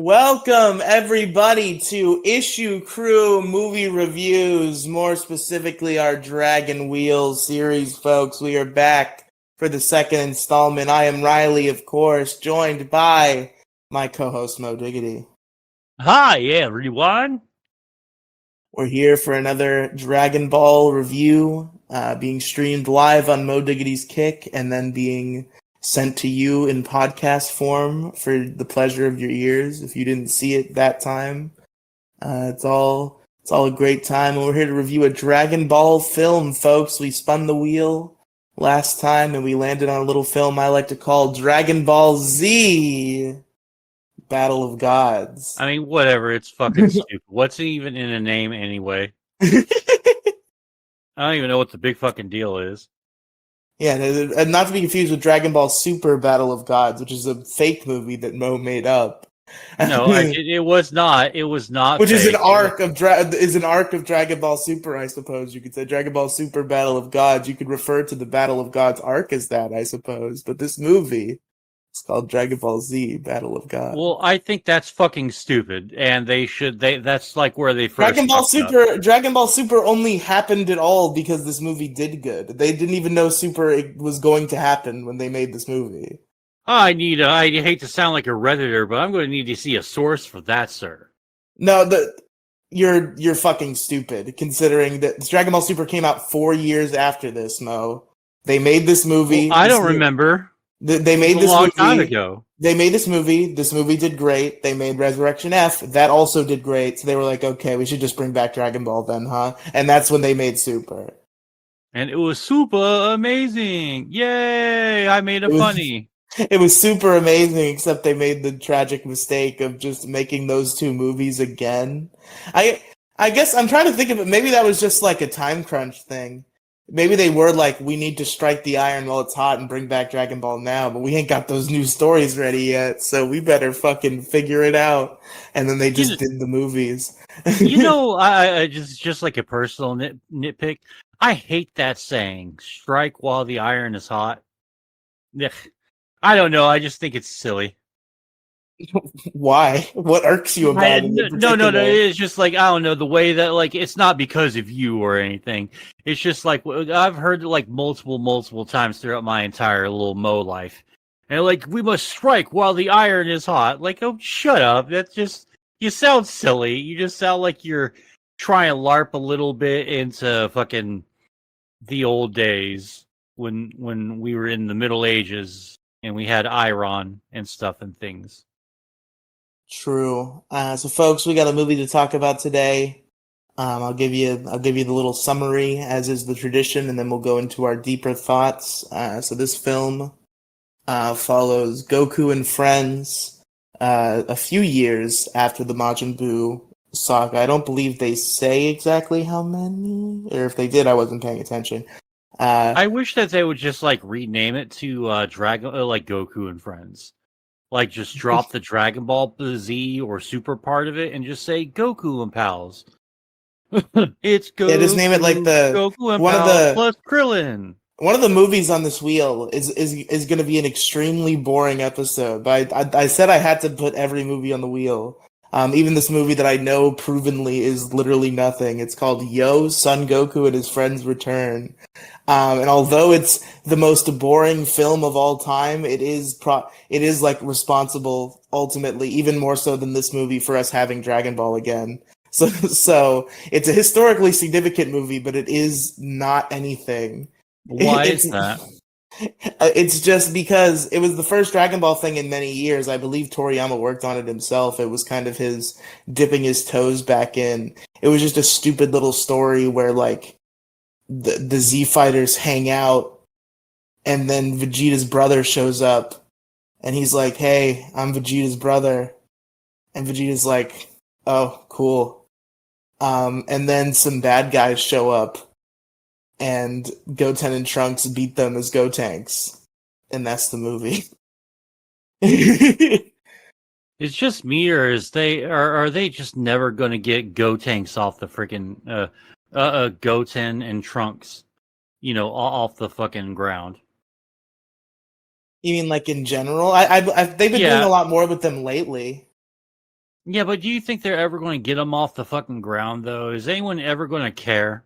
Welcome, everybody, to Issue Crew Movie Reviews, more specifically our Dragon Wheel series, folks. We are back for the second installment. I am Riley, of course, joined by my co-host, Mo Diggity. Hi, everyone. We're here for another Dragon Ball review, being streamed live on Mo Diggity's Kick, and then being sent to you in podcast form for the pleasure of your ears. If you didn't see it that time, it's all a great time. And we're here to review a Dragon Ball film, folks. We spun the wheel last time, and we landed on a little film I like to call Dragon Ball Z: Battle of Gods. I mean, whatever. It's fucking stupid. What's even in a name anyway? I don't even know what the big fucking deal is. Yeah, and not to be confused with Dragon Ball Super Battle of Gods, which is a fake movie that Mo made up. No, it was not. It was not. Which is fake. an arc of Dragon Ball Super, I suppose you could say. Dragon Ball Super Battle of Gods. You could refer to the Battle of Gods arc as that, I suppose. But this movie is called Dragon Ball Z Battle of Gods. Well, I think that's fucking stupid, and they should. That's like where they first. Dragon Ball Super only happened at all because this movie did good. They didn't even know Super was going to happen when they made this movie. I hate to sound like a redditor, but I'm going to need to see a source for that, sir. No, you're fucking stupid. Considering that Dragon Ball Super came out 4 years after this, Mo. They made this movie. Well, I don't remember. They made this a long movie time ago. They made this movie. This movie did great. They made Resurrection F. That also did great. So they were like, okay, we should just bring back Dragon Ball then, huh? And that's when they made Super. And it was super amazing. Yay! I made it funny. It was super amazing, except they made the tragic mistake of just making those two movies again. I guess I'm trying to think of it. Maybe that was just like a time crunch thing. Maybe they were like, we need to strike the iron while it's hot and bring back Dragon Ball now, but we ain't got those new stories ready yet, so we better fucking figure it out. And then they just did the movies. I just like a personal nitpick. I hate that saying, strike while the iron is hot. Ugh. I don't know. I just think it's silly. Why? What irks you about it? No. It's just like, I don't know, the way that, like, it's not because of you or anything. It's just like, I've heard like multiple times throughout my entire little Mo life. And like, we must strike while the iron is hot. Like, oh, shut up. That's just, you sound silly. You just sound like you're trying to LARP a little bit into fucking the old days when we were in the Middle Ages and we had iron and stuff and things. True. So, folks, we got a movie to talk about today. I'll give you the little summary, as is the tradition, and then we'll go into our deeper thoughts. So, this film follows Goku and friends a few years after the Majin Buu saga. I don't believe they say exactly how many, or if they did, I wasn't paying attention. I wish that they would just like rename it to Dragon, like Goku and friends. Like, just drop the Dragon Ball Z or Super part of it and just say Goku and pals. It's Goku. Yeah, just name it like the Goku and pals plus Krillin. One of the movies on this wheel is going to be an extremely boring episode. But I said I had to put every movie on the wheel. Even this movie that I know provenly is literally nothing. It's called Yo, Son Goku and His Friends Return. And although it's the most boring film of all time, it is like responsible ultimately, even more so than this movie, for us having Dragon Ball again. So it's a historically significant movie, but it is not anything. Why is that? It's just because it was the first Dragon Ball thing in many years. I believe Toriyama worked on it himself. It was kind of his dipping his toes back in. It was just a stupid little story where like the Z fighters hang out, and then Vegeta's brother shows up, and he's like, "Hey, I'm Vegeta's brother," and Vegeta's like, "Oh, cool." And then some bad guys show up, and Goten and Trunks beat them as Gotenks, and that's the movie. It's just me, or are they just never going to get Gotenks off the freaking Goten and Trunks, off the fucking ground? You mean like in general? They've been doing a lot more with them lately. Yeah, but do you think they're ever going to get him off the fucking ground, though? Is anyone ever going to care?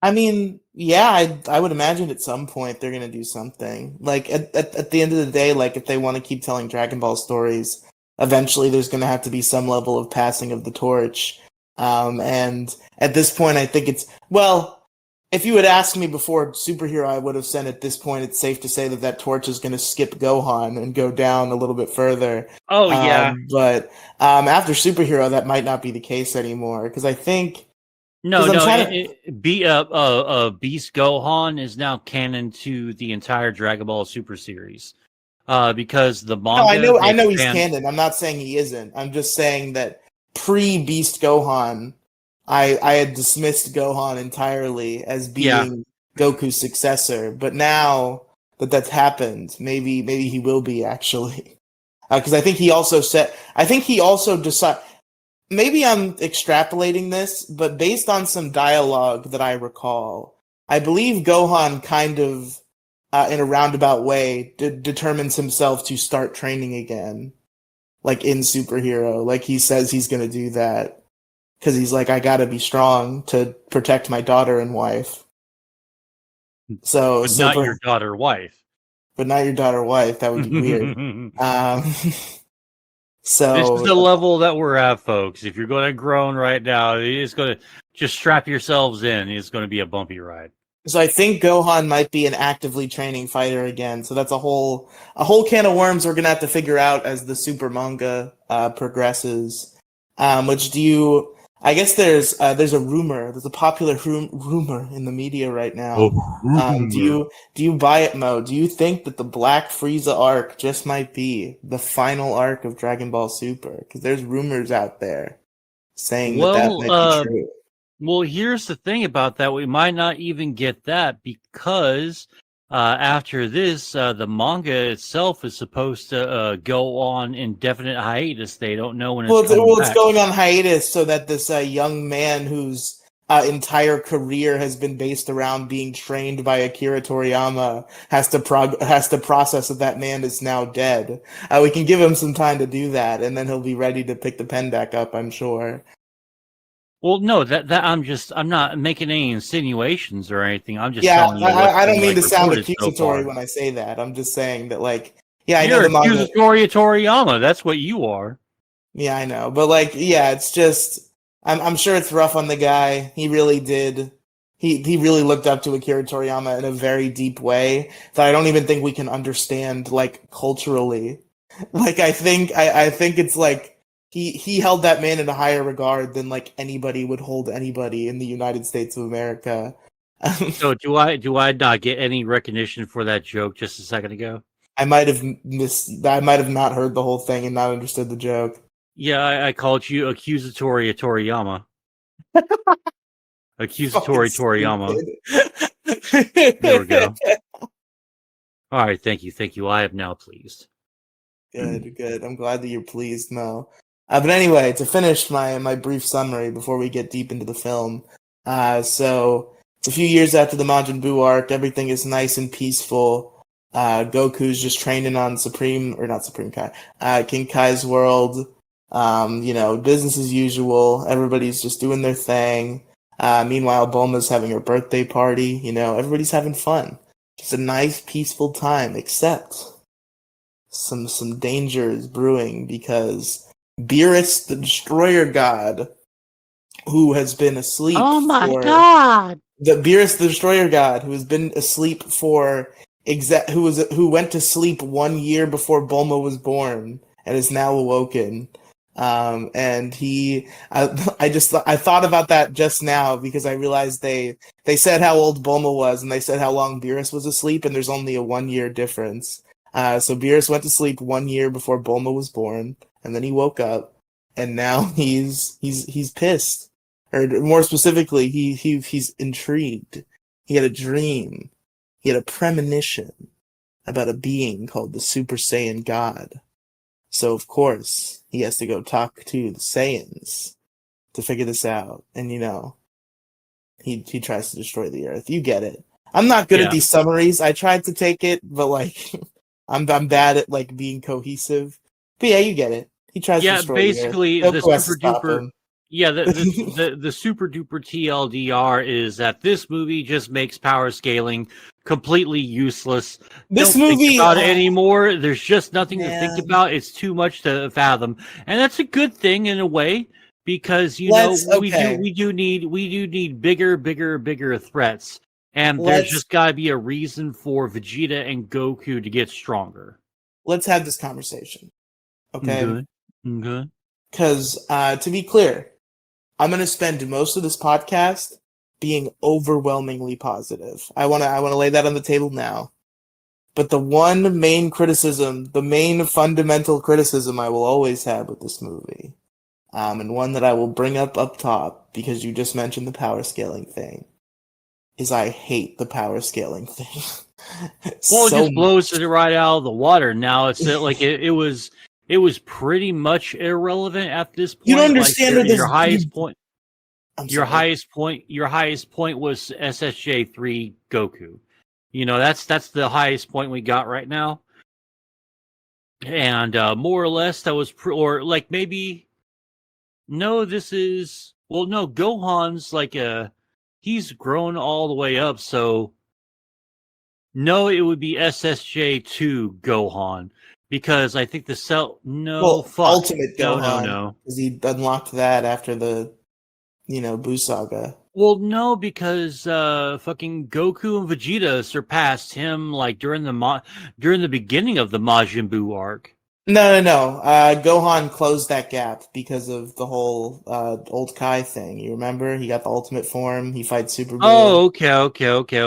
I mean, yeah, I would imagine at some point they're gonna do something. Like at the end of the day, like if they want to keep telling Dragon Ball stories, eventually there's gonna have to be some level of passing of the torch. And at this point, I think it's well. If you had asked me before Superhero, I would have said at this point it's safe to say that that torch is going to skip Gohan and go down a little bit further. Oh yeah. But after Superhero, that might not be the case anymore because I think No, 'cause I'm no. trying to. Beast Gohan is now canon to the entire Dragon Ball Super series. Because the No, manga they I know he's expand. canon. I'm not saying he isn't. I'm just saying that pre Beast Gohan, I had dismissed Gohan entirely as Yeah. being Goku's successor. But now that that's happened, maybe he will be actually. Because I think he also said. I think he also decided. Maybe I'm extrapolating this, but based on some dialogue that I recall, I believe Gohan kind of, in a roundabout way, determines himself to start training again, like in Superhero. Like he says he's going to do that because he's like, I got to be strong to protect my daughter and wife. So, But not your daughter wife. but not your daughter wife. That would be weird. Um, This is so the level that we're at, folks. If you're going to groan right now, it's going to just strap yourselves in. It's going to be a bumpy ride. So I think Gohan might be an actively training fighter again. So that's a whole can of worms we're gonna have to figure out as the super manga progresses. Which do you? I guess there's a rumor. There's a popular rumor in the media right now. Do you buy it, Mo? Do you think that the Black Frieza arc just might be the final arc of Dragon Ball Super? Because there's rumors out there saying that might be true. Well, here's the thing about that. We might not even get that because after this, the manga itself is supposed to go on indefinite hiatus. They don't know when it's coming it's back. going on hiatus so that this young man whose entire career has been based around being trained by Akira Toriyama has to process that man is now dead. We can give him some time to do that, and then he'll be ready to pick the pen back up, I'm sure. Well, no, that I'm not making any insinuations or anything. I'm just Yeah, telling you I don't mean to sound reported so accusatory far. when I say that. I'm just saying that, like, yeah, I know You're the manga. accusatory of Toriyama. That's what you are. Yeah, I know, but like, yeah, it's just I'm sure it's rough on the guy. He really did. He really looked up to Akira Toriyama in a very deep way that I don't even think we can understand, like, culturally. Like, I think it's like he held that man in a higher regard than like anybody would hold anybody in the United States of America. So do I not get any recognition for that joke just a second ago? I might have not heard the whole thing and not understood the joke. Yeah, I called you accusatory of Toriyama. Accusatory Fucking Toriyama. stupid. There we go. All right, thank you. I am now pleased. Good. I'm glad that you're pleased, Mo. But anyway, to finish my brief summary before we get deep into the film, so it's a few years after the Majin Buu arc. Everything is nice and peaceful. Goku's just training on King Kai's world. Business as usual. Everybody's just doing their thing. Meanwhile, Bulma's having her birthday party. Everybody's having fun. Just a nice, peaceful time, except some danger is brewing because Beerus, the Destroyer God, who has been asleep. Oh my god! The Beerus, the Destroyer God, who has been asleep who went to sleep 1 year before Bulma was born and is now awoken. And I thought about that just now because I realized they said how old Bulma was and they said how long Beerus was asleep, and there's only a 1 year difference. So Beerus went to sleep 1 year before Bulma was born, and then he woke up, and now he's pissed, or more specifically, he's intrigued. He had a dream. He had a premonition about a being called the Super Saiyan God. So of course he has to go talk to the Saiyans to figure this out, and he tries to destroy the Earth. You get it. I'm not good at these summaries. I tried to take it, but like I'm bad at like being cohesive. But yeah, you get it. He tries to Yeah, destroy the Earth. basically the Goku has to super stop duper. him. Yeah, the super duper TLDR is that this movie just makes power scaling completely useless. This Don't think movie, about it anymore. There's just nothing to think man. about. It's too much to fathom, and that's a good thing in a way because Okay. we do need bigger threats, and there's Let's just got to be a reason for Vegeta and Goku to get stronger. let's have this conversation. Okay? Good, good. Because to be clear, I'm gonna spend most of this podcast being overwhelmingly positive. I wanna lay that on the table now. But the one main criticism, the main fundamental criticism I will always have with this movie, and one that I will bring up top because you just mentioned the power scaling thing, is I hate the power scaling thing. Well, it So just blows it right out of the water. Now it's like it was pretty much irrelevant at this point. you don't Like understand what this. your highest point, I'm sorry. your highest point was SSJ3 Goku. You know that's the highest point we got right now, and more or less that was or like maybe no, this is well no Gohan's like he's grown all the way up so. No, it would be SSJ2 Gohan because I think the cell. No, Well, fuck. Ultimate No, Gohan, no. because he unlocked that after the, Buu saga. Well, no, because fucking Goku and Vegeta surpassed him like during the beginning of the Majin Buu arc. No. Gohan closed that gap because of the whole old Kai thing. You remember? He got the ultimate form. He fights Super Buu. Oh,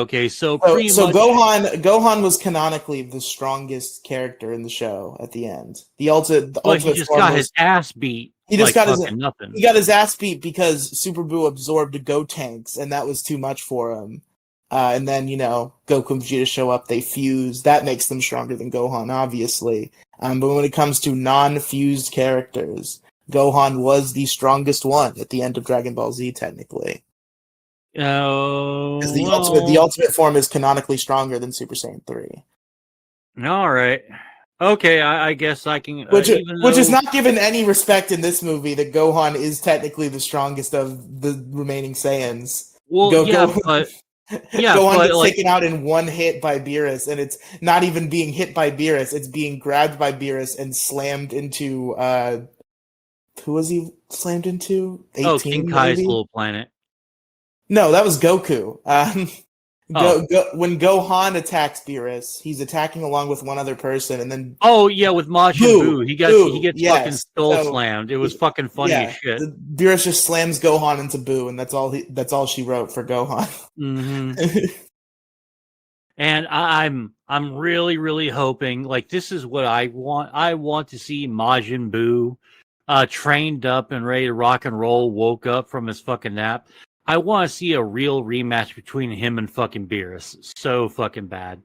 okay. So pretty So much. Gohan was canonically the strongest character in the show at the end. The ultimate But he just form got was, his ass beat. he just like got his fucking nothing. he got his ass beat because Super Buu absorbed Gotenks, and that was too much for him. And then Goku and Vegeta show up. They fuse. That makes them stronger than Gohan, obviously. But when it comes to non-fused characters, Gohan was the strongest one at the end of Dragon Ball Z, technically. Oh, Because the ultimate form is canonically stronger than Super Saiyan 3. All right. Okay, I guess I can. Which is not given any respect in this movie, that Gohan is technically the strongest of the remaining Saiyans. Well, Gohan gets like, taken out in one hit by Beerus, and it's not even being hit by Beerus, it's being grabbed by Beerus and slammed into who was he slammed into? 18, King Kai's maybe? little planet. No, that was Goku. When Gohan attacks Beerus, he's attacking along with one other person, and then with Majin Buu, he gets fucking skull slammed. It was fucking funny as shit. Beerus just slams Gohan into Buu, and that's all she wrote for Gohan. Mm-hmm. And I'm really, really hoping, like, this is what I want. I want to see Majin Buu trained up and ready to rock and roll, woke up from his fucking nap. I want to see a real rematch between him and fucking Beerus. So fucking bad.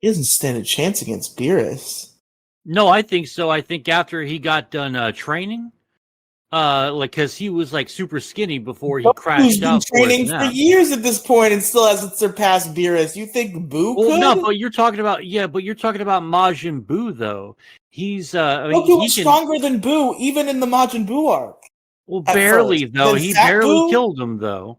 He doesn't stand a chance against Beerus. No, I think so. I think after he got done training, because he was like super skinny before he crashed out. He's been training for years at this point and still hasn't surpassed Beerus. You think Buu could? No, but you're talking about Majin Buu though. He's Goku was stronger than Buu even in the Majin Buu arc. Well, barely though. He barely killed him though.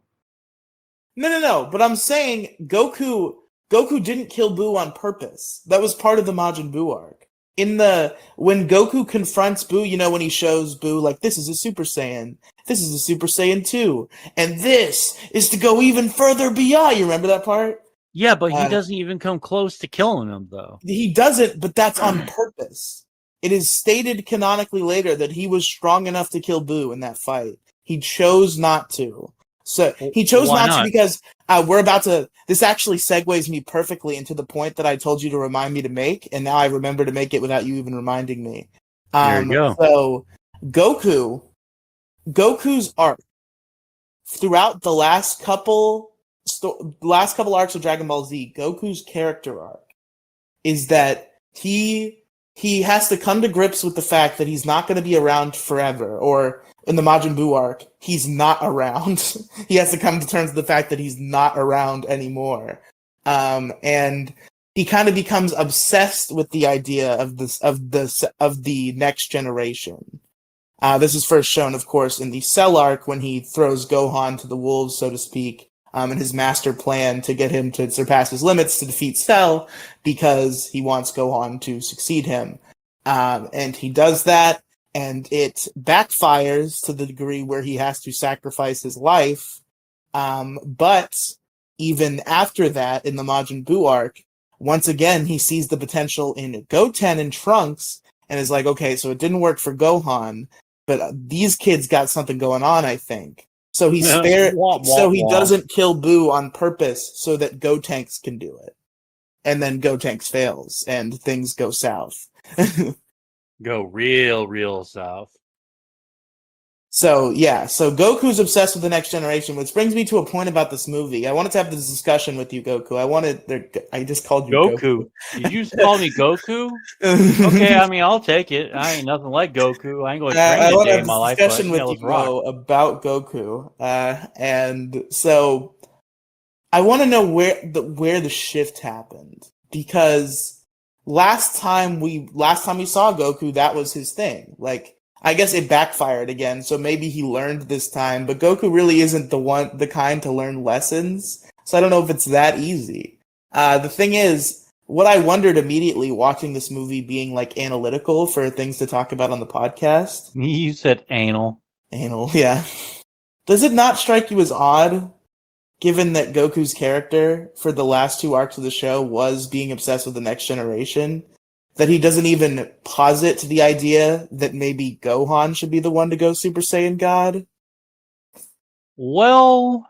No. But I'm saying Goku didn't kill Buu on purpose. That was part of the Majin Buu arc. When Goku confronts Buu, when he shows Buu, like, this is a Super Saiyan, this is a Super Saiyan 2, and this is to go even further beyond. You remember that part? Yeah, but he doesn't even come close to killing him, though. He doesn't, but that's on purpose. It is stated canonically later that he was strong enough to kill Buu in that fight. He chose not to. So he chose not to because this actually segues me perfectly into the point that I told you to remind me to make, and now I remember to make it without you even reminding me. There you go. So Goku's arc throughout the last couple arcs of Dragon Ball Z, Goku's character arc is that he has to come to grips with the fact that he's not going to be around forever, or in the Majin Buu arc, he's not around. He has to come to terms with the fact that he's not around anymore. And he kind of becomes obsessed with the idea of the next generation. This is first shown, of course, in the Cell arc when he throws Gohan to the wolves, so to speak, in his master plan to get him to surpass his limits to defeat Cell because he wants Gohan to succeed him. And he does that, and it backfires to the degree where he has to sacrifice his life. But even after that, in the Majin Buu arc, once again, he sees the potential in Goten and Trunks and is like, okay, so it didn't work for Gohan, but these kids got something going on, I think. So he doesn't kill Buu on purpose so that Gotenks can do it. And then Gotenks fails and things go south. Go real south. So Goku's obsessed with the next generation, which brings me to a point about this movie. I wanted to have this discussion with you, Goku. I just called you Goku. Did you just call me Goku? Okay, I mean, I'll take it. I ain't nothing like Goku. I ain't going to train a day in my life. Discussion with you, Mo, about Goku. And so I want to know where the shift happened, because last time we saw Goku, that was his thing. Like, I guess it backfired again, so maybe he learned this time, but Goku really isn't the kind to learn lessons, so I don't know if it's that easy. The thing is, what I wondered immediately watching this movie being like analytical for things to talk about on the podcast. You said anal. Anal, yeah. Does it not strike you as odd, given that Goku's character for the last 2 arcs of the show was being obsessed with the next generation, that he doesn't even posit the idea that maybe Gohan should be the one to go Super Saiyan God? Well,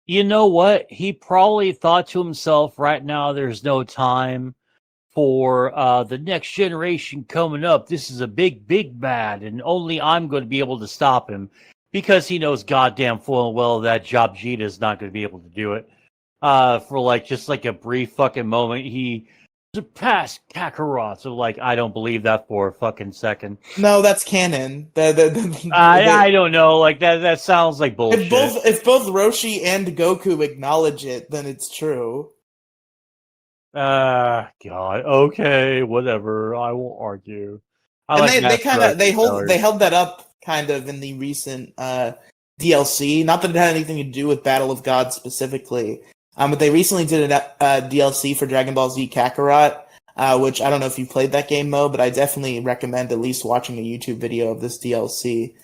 you know what? He probably thought to himself, right now there's no time for the next generation coming up. This is a big bad, and only I'm going to be able to stop him, because he knows goddamn full and well that Vegeta is not going to be able to do it. For just a brief fucking moment, he surpassed Kakarot. So I don't believe that for a fucking second. No, that's canon. I don't know. That sounds like bullshit. If both Roshi and Goku acknowledge it, then it's true. God. Okay, whatever. I won't argue. They held that up kind of in the recent DLC. Not that it had anything to do with Battle of Gods specifically. But they recently did a DLC for Dragon Ball Z Kakarot, which I don't know if you played that game, Mo, but I definitely recommend at least watching a YouTube video of this DLC,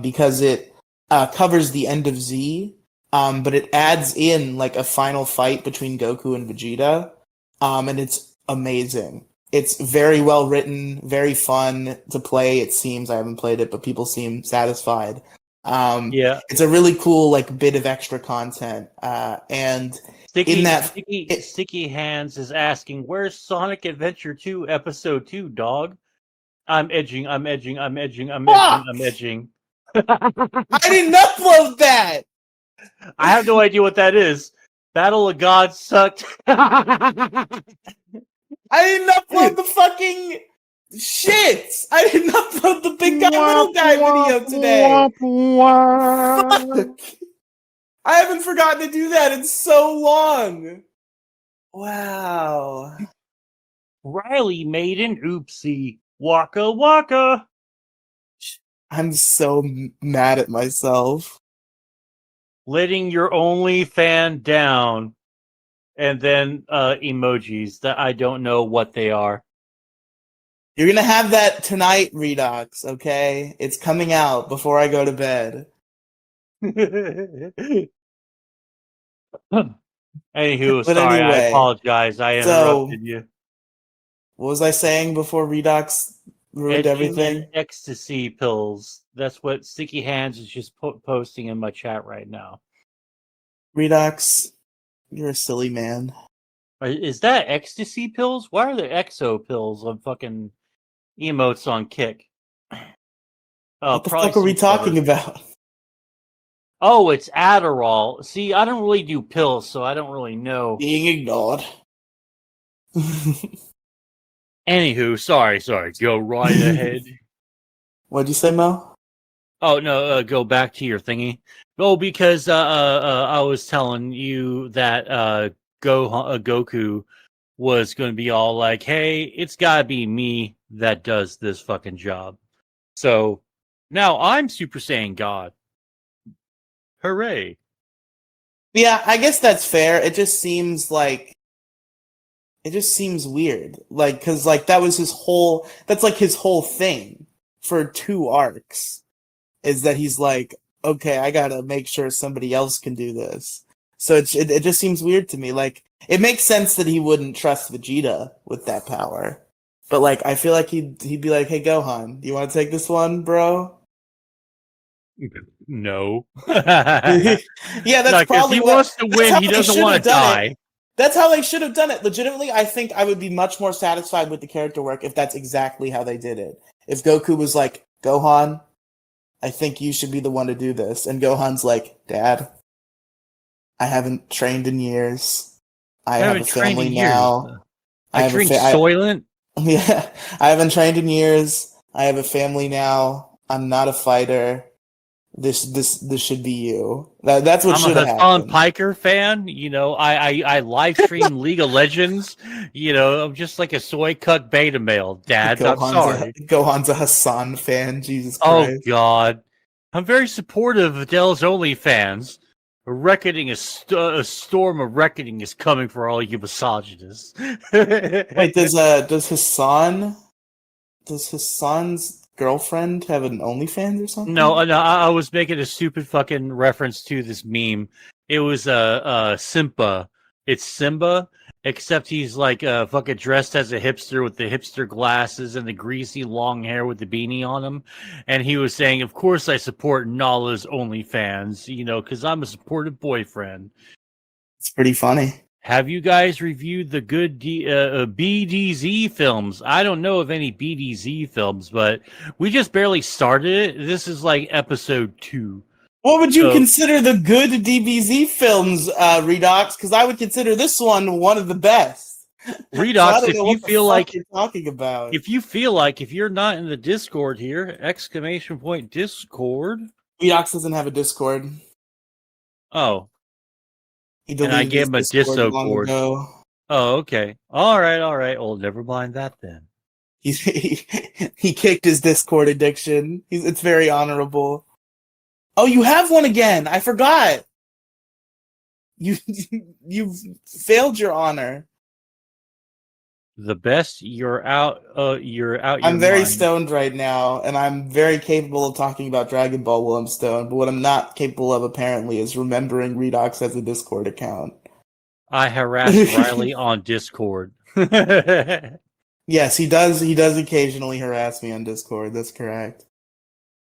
because it covers the end of Z, but it adds in a final fight between Goku and Vegeta, and it's amazing. It's very well written, very fun to play, it seems. I haven't played it, but people seem satisfied. It's a really cool bit of extra content, and Sticky Hands is asking, where's Sonic Adventure 2 Episode 2, dog? I'm edging. I didn't upload that. I have no idea what that is. Battle of Gods sucked. I didn't upload the fucking shit! I didn't upload the big guy, little guy video today! Fuck! I haven't forgotten to do that in so long! Wow. Riley made an oopsie. Waka waka! I'm so mad at myself. Letting your only fan down. And then emojis that I don't know what they are. You're gonna have that tonight, Redox, okay? It's coming out before I go to bed. Anywho, sorry, anyway, I apologize. I interrupted you. What was I saying before Redox ruined everything? Ecstasy pills. That's what Sticky Hands is just posting in my chat right now. Redox, you're a silly man. Is that ecstasy pills? Why are there exo pills on fucking emotes on Kick? What the fuck are we talking about? Oh, it's Adderall. See, I don't really do pills, so I don't really know. Being ignored. Anywho, sorry. Go right ahead. What'd you say, Mo? Oh, no, go back to your thingy. Oh, because I was telling you that Goku was going to be all like, hey, it's got to be me that does this fucking job. So now I'm Super Saiyan God. Hooray. Yeah, I guess that's fair. It just seems weird. Like, cause like that's like his whole thing for 2 arcs is that he's like, okay, I gotta make sure somebody else can do this. So it just seems weird to me. Like, it makes sense that he wouldn't trust Vegeta with that power. But like, I feel like he'd be like, hey Gohan, do you want to take this one, bro? No. Yeah, that's probably he what. wants to That's win. how He they doesn't should want have to done die. it. That's how they should have done it. Legitimately, I think I would be much more satisfied with the character work if that's exactly how they did it. If Goku was like, Gohan, I think you should be the one to do this. And Gohan's like, Dad, I haven't trained in years. I have a family now. I drink Soylent. Yeah, I haven't trained in years. I have a family now. I'm not a fighter. This should be you. That's what should have happened. I'm a Hassan Piker fan. You know, I live stream League of Legends. You know, I'm just like a soy cuck beta male. Dads, I'm sorry. Gohan's a Hassan fan. Jesus Christ. Oh God, I'm very supportive of Dell's OnlyFans. A reckoning, a storm of reckoning is coming for all you misogynists. Wait, does Hassan's girlfriend have an OnlyFans or something? No, I was making a stupid fucking reference to this meme. It was Simba. It's Simba, except he's like fucking dressed as a hipster with the hipster glasses and the greasy long hair with the beanie on him. And he was saying, "Of course, I support Nala's OnlyFans, you know, because I'm a supportive boyfriend." It's pretty funny. Have you guys reviewed the good BDZ films? I don't know of any BDZ films, but we just barely started it. This is like episode 2. What would you consider the good DBZ films, Redox? Because I would consider this one of the best. Redox, so if you feel like you're talking about, if you're not in the Discord here, ! Discord. Redox doesn't have a Discord. Oh. He deleted I gave him a Discord long ago. Oh, okay. All right. Well, never mind that then. He kicked his Discord addiction. It's very honorable. Oh, you have one again. I forgot. You've failed your honor. The best, you're out. I'm very stoned right now, and I'm very capable of talking about Dragon Ball while I'm stoned. But what I'm not capable of, apparently, is remembering Redox as a Discord account. I harass Riley on Discord. Yes, he does. He does occasionally harass me on Discord. That's correct.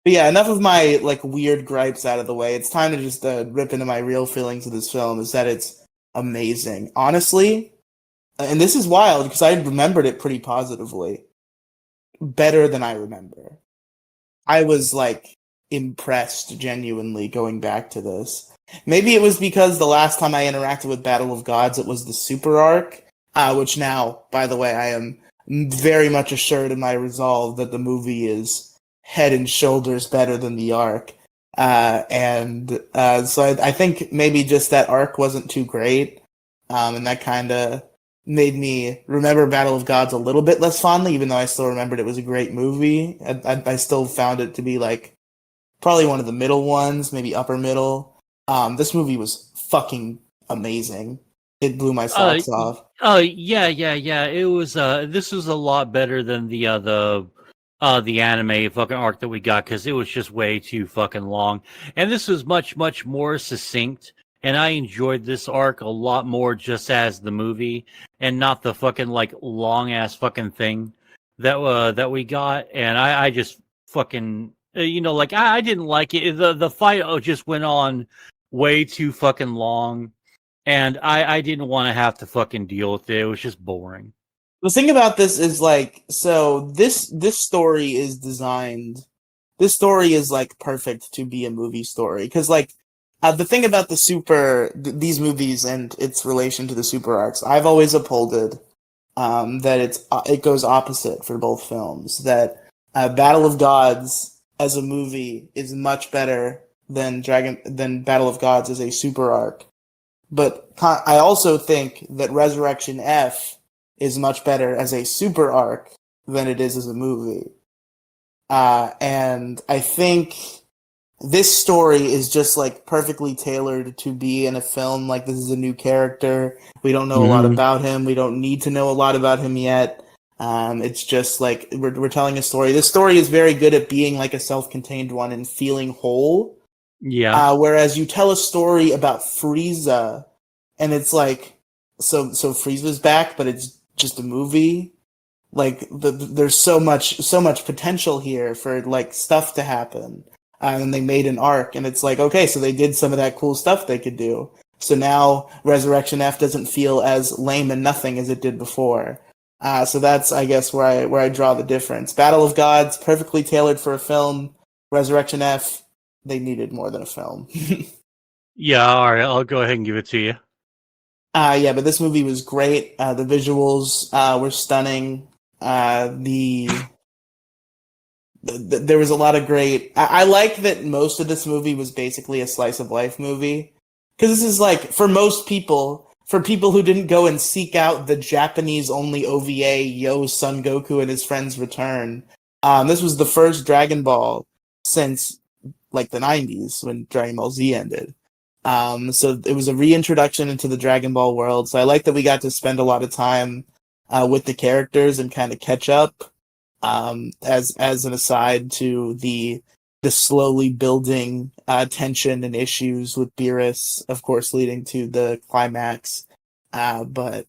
But yeah, enough of my like weird gripes out of the way. It's time to just rip into my real feelings of this film. Is that it's amazing, honestly. And this is wild because I remembered it pretty positively. Better than I remember. I was like impressed genuinely going back to this. Maybe it was because the last time I interacted with Battle of Gods, it was the Super Arc, which now, by the way, I am very much assured in my resolve that the movie is head and shoulders better than the arc. So I think maybe just that arc wasn't too great. And that kind of made me remember Battle of Gods a little bit less fondly, even though I still remembered it was a great movie. I still found it to be like probably one of the middle ones, maybe upper middle. This movie was fucking amazing. It blew my socks off. Oh yeah. It was. This was a lot better than the anime fucking arc that we got because it was just way too fucking long, and this was much more succinct. And I enjoyed this arc a lot more just as the movie, and not the fucking like long ass fucking thing that we got. And I just fucking like I didn't like it. The fight just went on way too fucking long, and I didn't want to have to fucking deal with it. It was just boring. The thing about this is like, so this story is designed. This story is like perfect to be a movie story because like. The thing about these movies and its relation to the super arcs, I've always upholded that it goes opposite for both films. That Battle of Gods as a movie is much better than Battle of Gods as a super arc. But I also think that Resurrection F is much better as a super arc than it is as a movie. And I think this story is just like perfectly tailored to be in a film. Like, this is a new character. We don't know a lot about him. We don't need to know a lot about him yet. It's just like we're telling a story. This story is very good at being like a self-contained one and feeling whole. Yeah. Whereas you tell a story about Frieza, and it's like, so Frieza's back, but it's just a movie. Like, there's so much potential here for like stuff to happen. And they made an arc, and it's like, okay, so they did some of that cool stuff they could do. So now Resurrection F doesn't feel as lame and nothing as it did before. So that's, I guess, where I draw the difference. Battle of Gods, perfectly tailored for a film. Resurrection F, they needed more than a film. Yeah, all right, I'll go ahead and give it to you. Yeah, but this movie was great. The visuals were stunning. There was a lot of great. I like that most of this movie was basically a slice of life movie, because this is like, for most people, for people who didn't go and seek out the Japanese only OVA, Yo Son Goku and His Friends Return. This was the first Dragon Ball since like the 90s when Dragon Ball Z ended. So it was a reintroduction into the Dragon Ball world. So I like that we got to spend a lot of time with the characters and kind of catch up. As an aside to the slowly building tension and issues with Beerus, of course, leading to the climax. But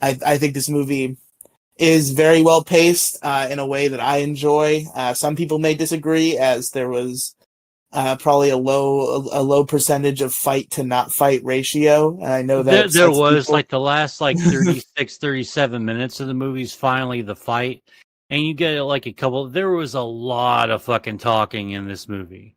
I think this movie is very well paced in a way that I enjoy. Some people may disagree, as there was probably a low percentage of fight to not fight ratio. And I know that there was people. like the last like 36, 37 minutes of the movie's finally the fight. And you get like a couple. There was a lot of fucking talking in this movie.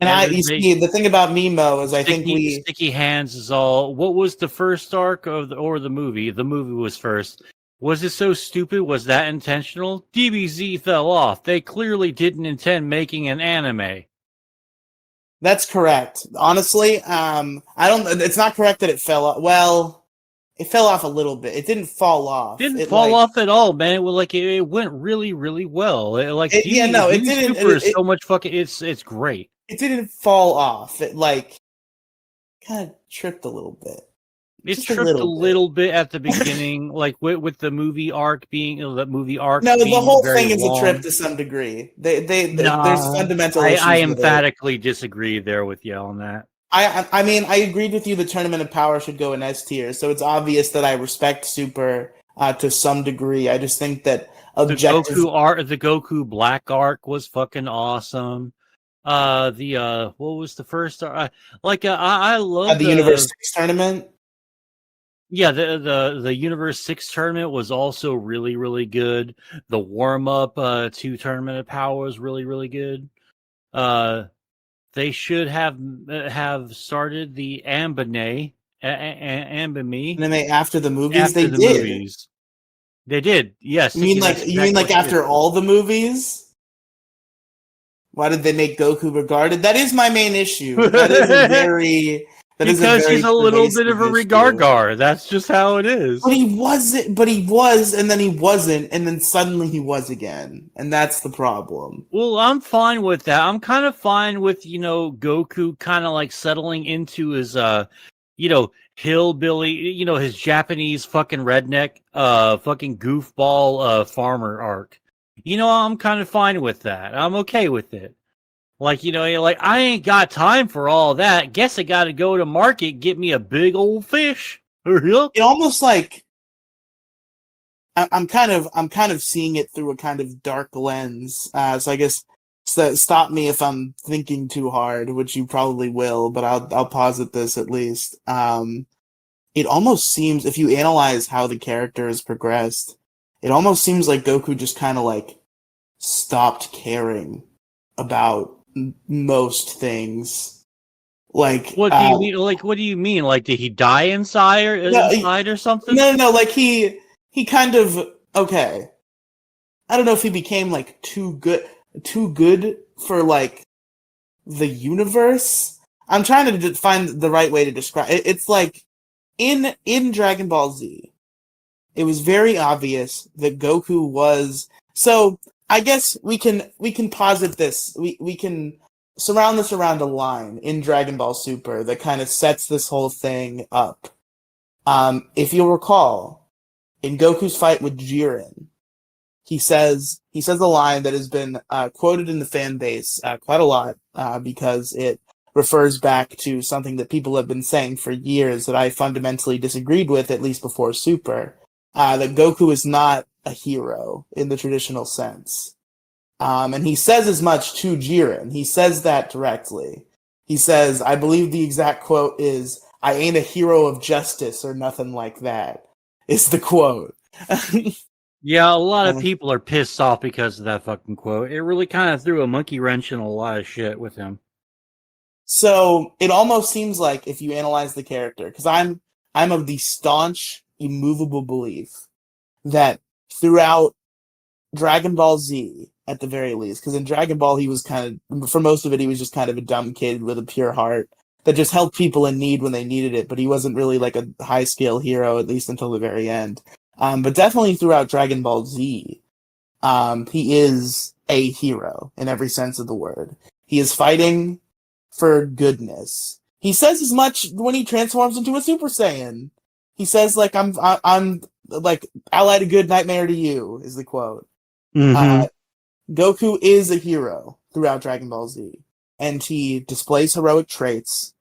And you see, the thing about Mimo is, I think Sticky Hands is all. What was the first arc of the movie? The movie was first. Was it so stupid? Was that intentional? DBZ fell off. They clearly didn't intend making an anime. That's correct. Honestly, I don't. It's not correct that it fell off. Well, it fell off a little bit. It didn't fall off. Didn't fall off at all, man. It was like it went really, really well. It didn't. Super is so much fucking. It's great. It didn't fall off. It like kind of tripped a little bit. It tripped a little bit at the beginning, like with the movie arc being the movie arc. No, the whole thing is long. a trip to some degree. There's fundamental issues. I emphatically disagree there with you on that. I mean, I agreed with you. The Tournament of Power should go in S tier, so it's obvious that I respect Super to some degree. I just think that the Goku Black arc was fucking awesome. What was the first? I love the Universe 6 tournament. Yeah, the Universe 6 tournament was also really, really good. The warm up to Tournament of Power was really, really good. They should have started the Anime after the movies. Movies. They did. Yes. You mean like after all the movies? Why did they make Goku regarded? That is my main issue. That is a very because he's a little bit of a regard. That's just how it is. But he wasn't. But he was, and then he wasn't, and then suddenly he was again, and that's the problem. Well, I'm fine with that. I'm kind of fine with Goku kind of like settling into his hillbilly, his Japanese fucking redneck, fucking goofball farmer arc. I'm kind of fine with that. I'm okay with it. Like, I ain't got time for all that. Guess I got to go to market, get me a big old fish. It almost like I'm kind of seeing it through a kind of dark lens. So I guess stop me if I'm thinking too hard, which you probably will, but I'll posit this at least. It almost seems, if you analyze how the character has progressed, it almost seems like Goku just kind of like stopped caring about most things. Like, what do you mean? Like, what do you mean? Like, did he die inside or something? No. Like he kind of, okay. I don't know if he became like too good for like the universe. I'm trying to find the right way to describe it. It's like in Dragon Ball Z, it was very obvious that Goku was. So I guess we can posit this. We can surround this around a line in Dragon Ball Super that kind of sets this whole thing up. If you'll recall, in Goku's fight with Jiren, he says a line that has been quoted in the fan base quite a lot because it refers back to something that people have been saying for years that I fundamentally disagreed with, at least before Super, that Goku is not a hero in the traditional sense. And he says as much to Jiren. He says that directly. He says, I believe the exact quote is, "I ain't a hero of justice," or nothing like that, is the quote. Yeah, a lot of people are pissed off because of that fucking quote. It really kind of threw a monkey wrench in a lot of shit with him. So it almost seems like, if you analyze the character, because I'm of the staunch, immovable belief that throughout Dragon Ball Z, at the very least, because in Dragon Ball he was kind of, for most of it, he was just kind of a dumb kid with a pure heart that just helped people in need when they needed it, but he wasn't really like a high-scale hero, at least until the very end. But definitely throughout Dragon Ball Z, he is a hero in every sense of the word. He is fighting for goodness. He says as much when he transforms into a Super Saiyan. He says, like, I'm like, allied a good nightmare to you, is the quote. Mm-hmm. Goku is a hero throughout Dragon Ball Z, and he displays heroic traits.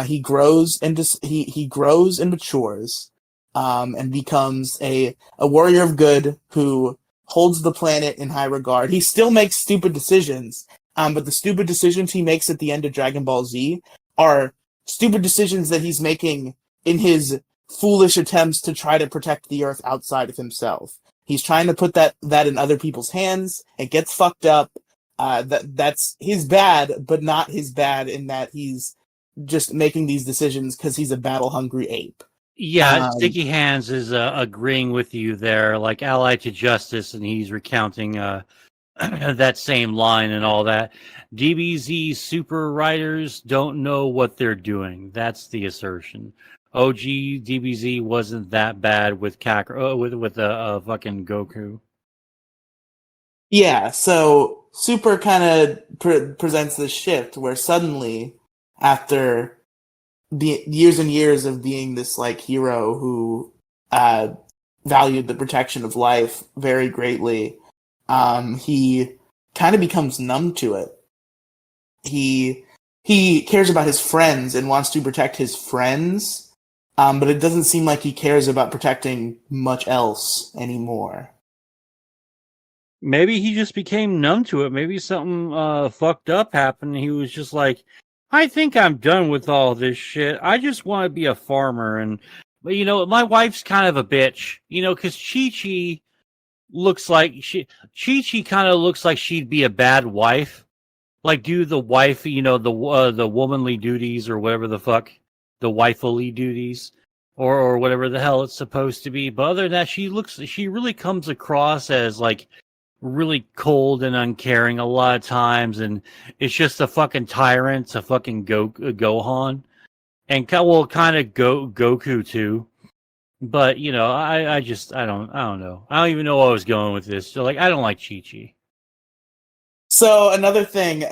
He grows and he grows and matures, and becomes a warrior of good who holds the planet in high regard. He still makes stupid decisions, but the stupid decisions he makes at the end of Dragon Ball Z are stupid decisions that he's making in his foolish attempts to try to protect the Earth outside of himself. He's trying to put that in other people's hands. It gets fucked up. That's his bad, but not his bad in that he's just making these decisions because he's a battle-hungry ape. Yeah, Sticky Hands is agreeing with you there, like allied to justice, and he's recounting that same line and all that. DBZ super writers don't know what they're doing. That's the assertion. OG DBZ wasn't that bad with with fucking Goku. Yeah, so Super kind of presents this shift where suddenly, after years and years of being this like hero who valued the protection of life very greatly, he kind of becomes numb to it. He cares about his friends and wants to protect his friends, but it doesn't seem like he cares about protecting much else anymore. Maybe he just became numb to it. Maybe something fucked up happened. He was just like, I think I'm done with all this shit. I just want to be a farmer. And, you know, my wife's kind of a bitch, you know, because Chi-Chi looks like Chi-Chi kind of looks like she'd be a bad wife. Like, do the wife, you know, the womanly duties or whatever the fuck, the wifely duties or whatever the hell it's supposed to be. But other than that, she really comes across as like really cold and uncaring a lot of times, and it's just a fucking tyrant, a fucking Gohan, and kind of Goku too. But you know, I don't know. I don't even know where I was going with this. So like, I don't like Chi-Chi. So another thing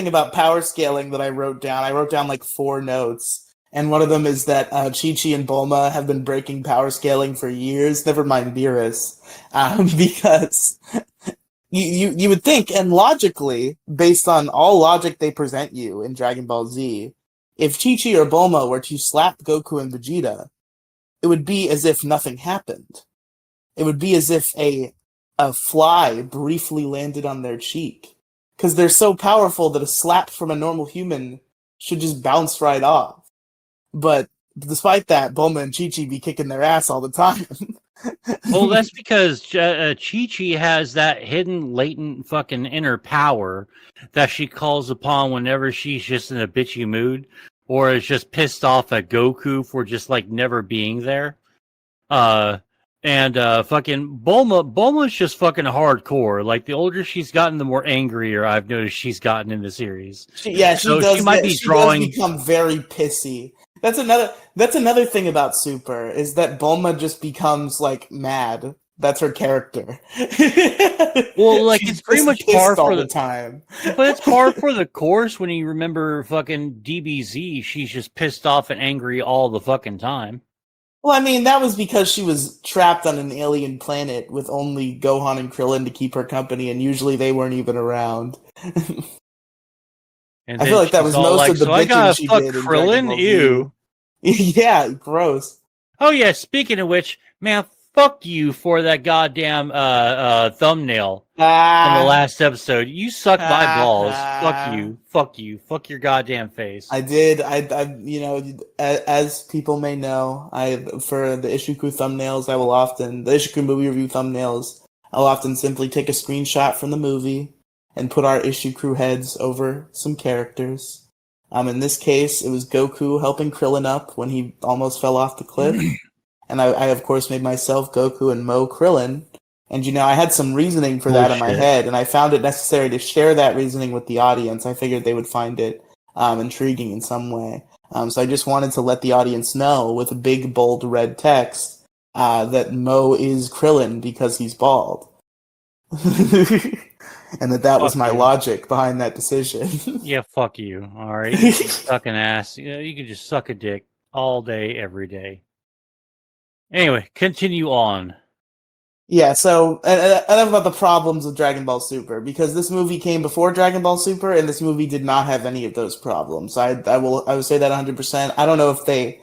about power scaling that I wrote down like 4 notes, and one of them is that Chi-Chi and Bulma have been breaking power scaling for years. Never mind Beerus, because you would think, and logically, based on all logic they present you in Dragon Ball Z, if Chi-Chi or Bulma were to slap Goku and Vegeta, it would be as if nothing happened. It would be as if a fly briefly landed on their cheek. Because they're so powerful that a slap from a normal human should just bounce right off. But despite that, Bulma and Chi-Chi be kicking their ass all the time. Well, that's because Chi-Chi has that hidden, latent fucking inner power that she calls upon whenever she's just in a bitchy mood or is just pissed off at Goku for just like never being there. And fucking Bulma's just fucking hardcore. Like the older she's gotten, the more angrier I've noticed she's gotten in the series. She does. She might be drawing. Does become very pissy. That's another thing about Super is that Bulma just becomes like mad. That's her character. Well, like She's it's pretty just much pissed all the time. but it's par for the course when you remember fucking DBZ. She's just pissed off and angry all the fucking time. Well, I mean, that was because she was trapped on an alien planet with only Gohan and Krillin to keep her company, and usually they weren't even around. And I feel like that she's was all most like, of the so I bitching gotta she fuck did in Dragon Krillin? Ball Z. Ew. Yeah, gross. Oh yeah, speaking of which, man, fuck you for that goddamn thumbnail on the last episode. You suck my balls. Fuck you. Fuck you. Fuck your goddamn face. I did. You know, as people may know, for the Ishiku thumbnails, the Ishiku movie review thumbnails, I'll often simply take a screenshot from the movie and put our Ishiku heads over some characters. In this case, it was Goku helping Krillin up when he almost fell off the cliff. And I of course, made myself Goku and Mo Krillin. And, you know, I had some reasoning for that in my head, and I found it necessary to share that reasoning with the audience. I figured they would find it intriguing in some way. So I just wanted to let the audience know with a big, bold red text that Mo is Krillin because he's bald. And that was my logic behind that decision. Yeah, fuck you. All right, you can suck an ass. You can just suck a dick all day, every day. Anyway, continue on. Yeah, so enough about the problems with Dragon Ball Super, because this movie came before Dragon Ball Super, and this movie did not have any of those problems. I would say that 100%. I don't know if they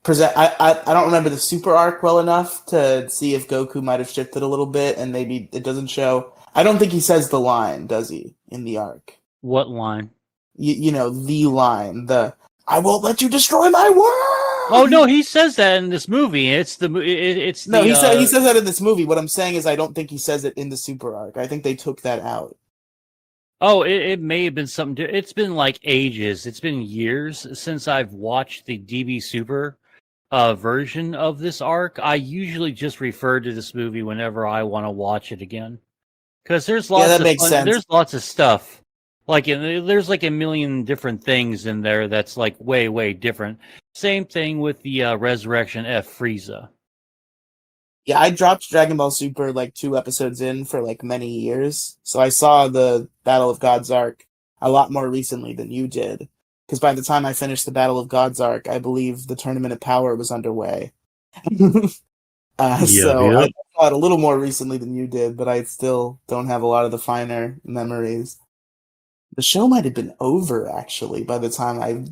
present. I don't remember the Super arc well enough to see if Goku might have shifted a little bit, and maybe it doesn't show. I don't think he says the line, does he, in the arc? What line? You know, the line, "I won't let you destroy my world." Oh no, he says that in this movie. He says that in this movie. What I'm saying is, I don't think he says it in the Super arc. I think they took that out. Oh, it may have been something. It's been like ages. It's been years since I've watched the DB Super version of this arc. I usually just refer to this movie whenever I want to watch it again, because there's lots of fun, there's lots of stuff. Like there's like a million different things in there that's like way different. Same thing with the Resurrection F Frieza. Yeah, I dropped Dragon Ball Super like 2 episodes in for like many years, so I saw the Battle of Gods arc a lot more recently than you did. Because by the time I finished the Battle of Gods arc, I believe the Tournament of Power was underway. So I saw it a little more recently than you did, but I still don't have a lot of the finer memories. The show might have been over, actually, by the time I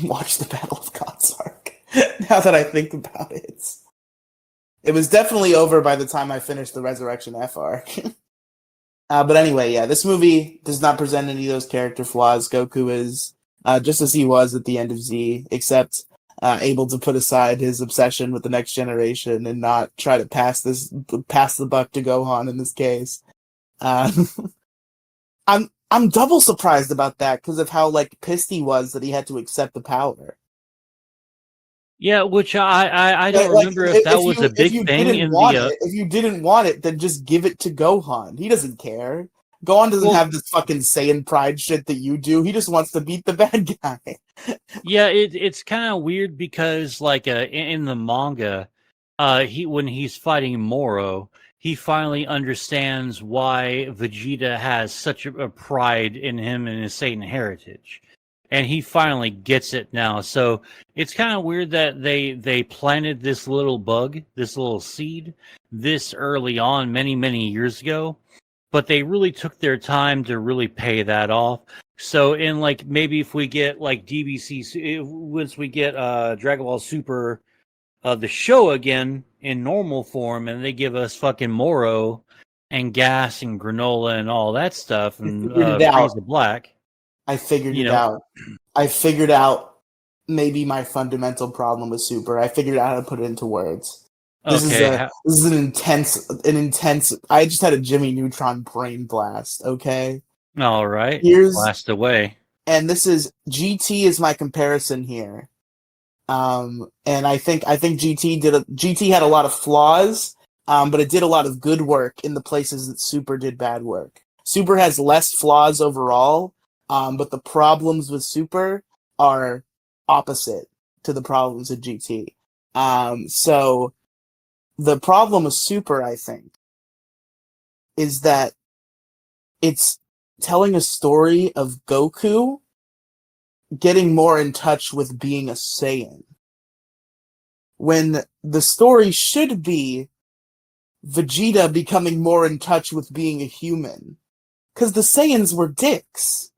watched the Battle of Gods arc. Now that I think about it. It was definitely over by the time I finished the Resurrection F arc. But anyway, yeah, this movie does not present any of those character flaws. Goku is just as he was at the end of Z, except able to put aside his obsession with the next generation and not try to pass the buck to Gohan in this case. I'm double surprised about that because of how like pissed he was that he had to accept the power. Yeah, which I don't remember if that was a big thing in the. If you didn't want it, then just give it to Gohan. He doesn't care. Gohan doesn't have this fucking Saiyan pride shit that you do. He just wants to beat the bad guy. Yeah, it's kind of weird because like in the manga, when he's fighting Moro, he finally understands why Vegeta has such a pride in him and his Saiyan heritage. And he finally gets it now. So it's kind of weird that they planted this little bug, this little seed, this early on, many years ago. But they really took their time to really pay that off. So in like maybe if we get like DBC, once we get Dragon Ball Super, the show again in normal form, and they give us fucking Moro and Gas and Granola and all that stuff, and Frieza Black. I figured it out. I figured out maybe my fundamental problem with Super. I figured out how to put it into words. This is an intense. I just had a Jimmy Neutron brain blast. Okay. All right. Blast away. And this is GT is my comparison here. And I think GT had a lot of flaws, but it did a lot of good work in the places that Super did bad work. Super has less flaws overall. But the problems with Super are opposite. to the problems of GT. So the problem with Super, I think, is that it's telling a story of Goku getting more in touch with being a Saiyan. When the story should be Vegeta becoming more in touch with being a human. Because the Saiyans were dicks.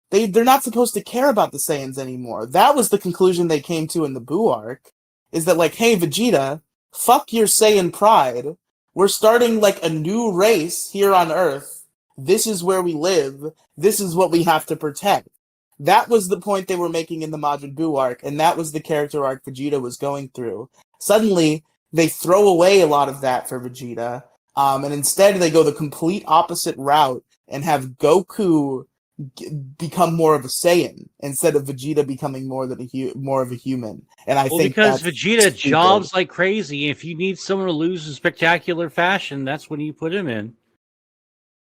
They're not supposed to care about the Saiyans anymore. That was the conclusion they came to in the Buu arc. Is that like, hey Vegeta, fuck your Saiyan pride. We're starting like a new race here on Earth. This is where we live. This is what we have to protect. That was the point they were making in the Majin Buu arc, and that was the character arc Vegeta was going through. Suddenly, they throw away a lot of that for Vegeta, and instead they go the complete opposite route and have Goku become more of a Saiyan instead of Vegeta becoming more of a human. And I think because that's Vegeta stupid. jobs like crazy. If you need someone to lose in spectacular fashion, that's when you put him in.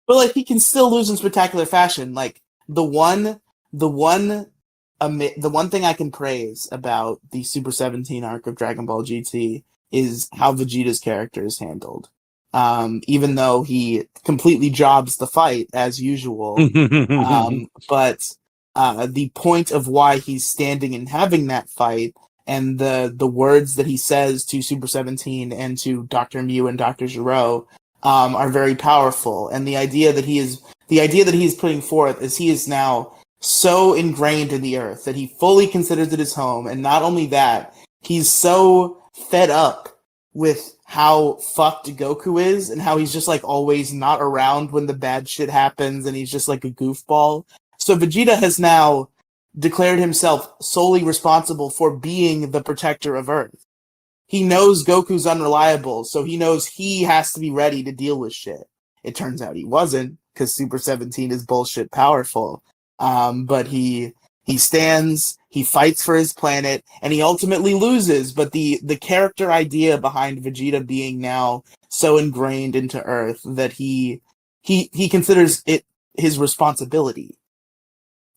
But like he can still lose in spectacular fashion. Like the one thing I can praise about the Super 17 arc of Dragon Ball GT is how Vegeta's character is handled. Even though he completely jobs the fight as usual, but the point of why he's standing and having that fight, and the words that he says to Super 17 and to Dr. Mew and Dr. Gero are very powerful. And the idea that he is putting forth is he is now so ingrained in the Earth that he fully considers it his home, and not only that, he's so fed up with how fucked Goku is and how he's just like always not around when the bad shit happens and he's just like a goofball. So Vegeta has now declared himself solely responsible for being the protector of Earth. He knows Goku's unreliable, so he knows he has to be ready to deal with shit. It turns out he wasn't, because Super 17 is bullshit powerful. But he stands, he fights for his planet, and he ultimately loses. But the character idea behind Vegeta being now so ingrained into Earth that he considers it his responsibility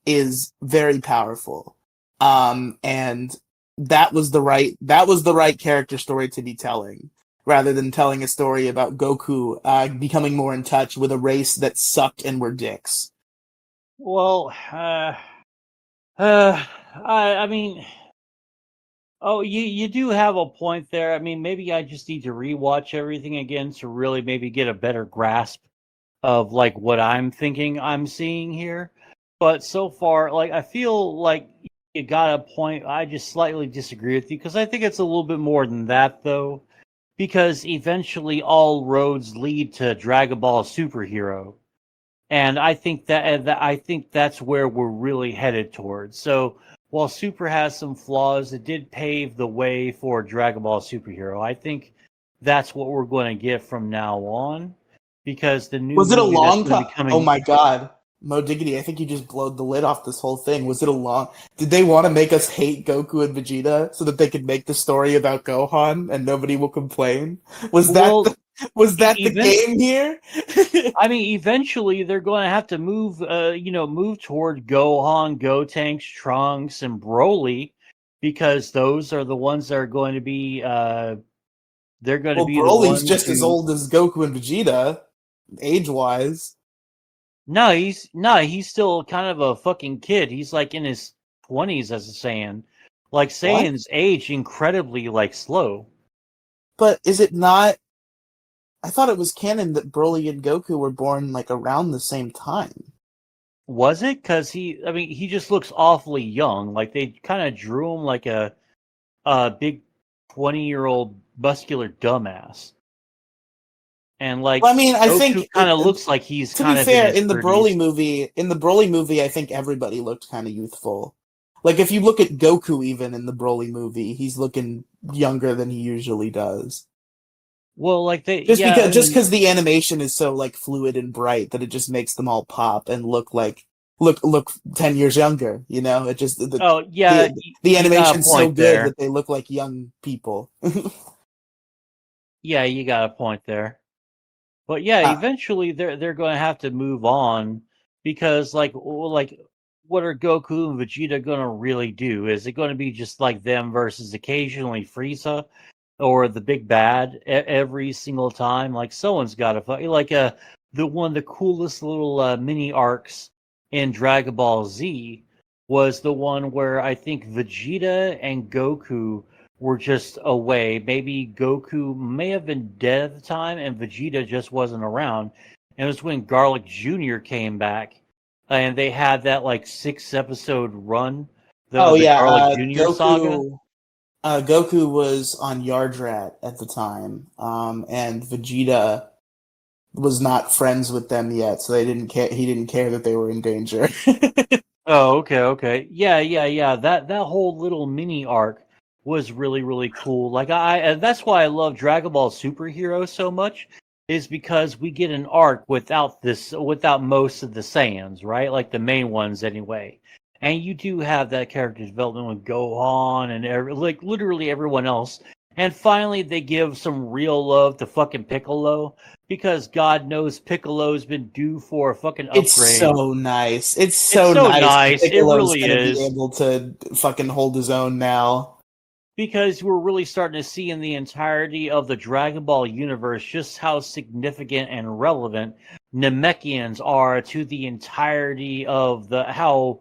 is very powerful. And that was the right character story to be telling, rather than telling a story about Goku becoming more in touch with a race that sucked and were dicks. Well, I mean, oh, you do have a point there. I mean, maybe I just need to rewatch everything again to really maybe get a better grasp of like what I'm thinking I'm seeing here. But so far, like I feel like you got a point. I just slightly disagree with you because I think it's a little bit more than that, though. Because eventually, all roads lead to Dragon Ball Superhero, and I think I think that's where we're really headed towards. So while Super has some flaws, it did pave the way for Dragon Ball Superhero. I think that's what we're going to get from now on, because the new Was it a movie that's long going to time? be coming. Oh my god. Mo Diggity, I think you just blowed the lid off this whole thing. Was it a long... Did they want to make us hate Goku and Vegeta so that they could make the story about Gohan and nobody will complain? Was that the game here? I mean, eventually they're going to have to move, move toward Gohan, Gotenks, Trunks, and Broly, because those are the ones that are going to be. They're going to be the Broly's ones just as old as Goku and Vegeta, age-wise. No, he's still kind of a fucking kid. He's like in his 20s as a Saiyan. Like What? Saiyans age incredibly like slow. But is it not... I thought it was canon that Broly and Goku were born like around the same time. Was it? Because he just looks awfully young. Like they kind of drew him like a big 20-year-old muscular dumbass. And like Well, I mean, I Goku think kind of looks like he's to kind be of fair, in his 30s. In the Broly movie, I think everybody looked kind of youthful. Like if you look at Goku, even in the Broly movie, he's looking younger than he usually does. Well, like they, Just yeah, I because mean, the animation is so like fluid and bright that it just makes them all pop and look 10 years younger. You know, it just oh yeah, the you got a animation's so point good there. that they look like young people. Yeah, you got a point there. But yeah, uh, eventually they're going to have to move on because like what are Goku and Vegeta gonna really do? Is it going to be just like them versus occasionally Frieza or the big bad every single time? Like someone's got to fight. Like the one of the coolest little mini arcs in Dragon Ball Z was the one where I think Vegeta and Goku were just away. Maybe Goku may have been dead at the time, and Vegeta just wasn't around. And it was when Garlic Jr. came back, and they had that like 6 episode run, the Garlic Jr. saga. Goku was on Yardrat at the time, and Vegeta was not friends with them yet, so they didn't care. He didn't care that they were in danger. Oh, okay. Yeah. That whole little mini arc was really, really cool. Like and that's why I love Dragon Ball Superhero so much, is because we get an arc without most of the Saiyans, right? Like the main ones anyway. And you do have that character development with Gohan and like literally everyone else. And finally, they give some real love to fucking Piccolo, because God knows Piccolo's been due for a fucking upgrade. It's so nice. It's so nice. Piccolo's it really is. Be able to fucking hold his own now. Because we're really starting to see in the entirety of the Dragon Ball universe just how significant and relevant Namekians are to the entirety of how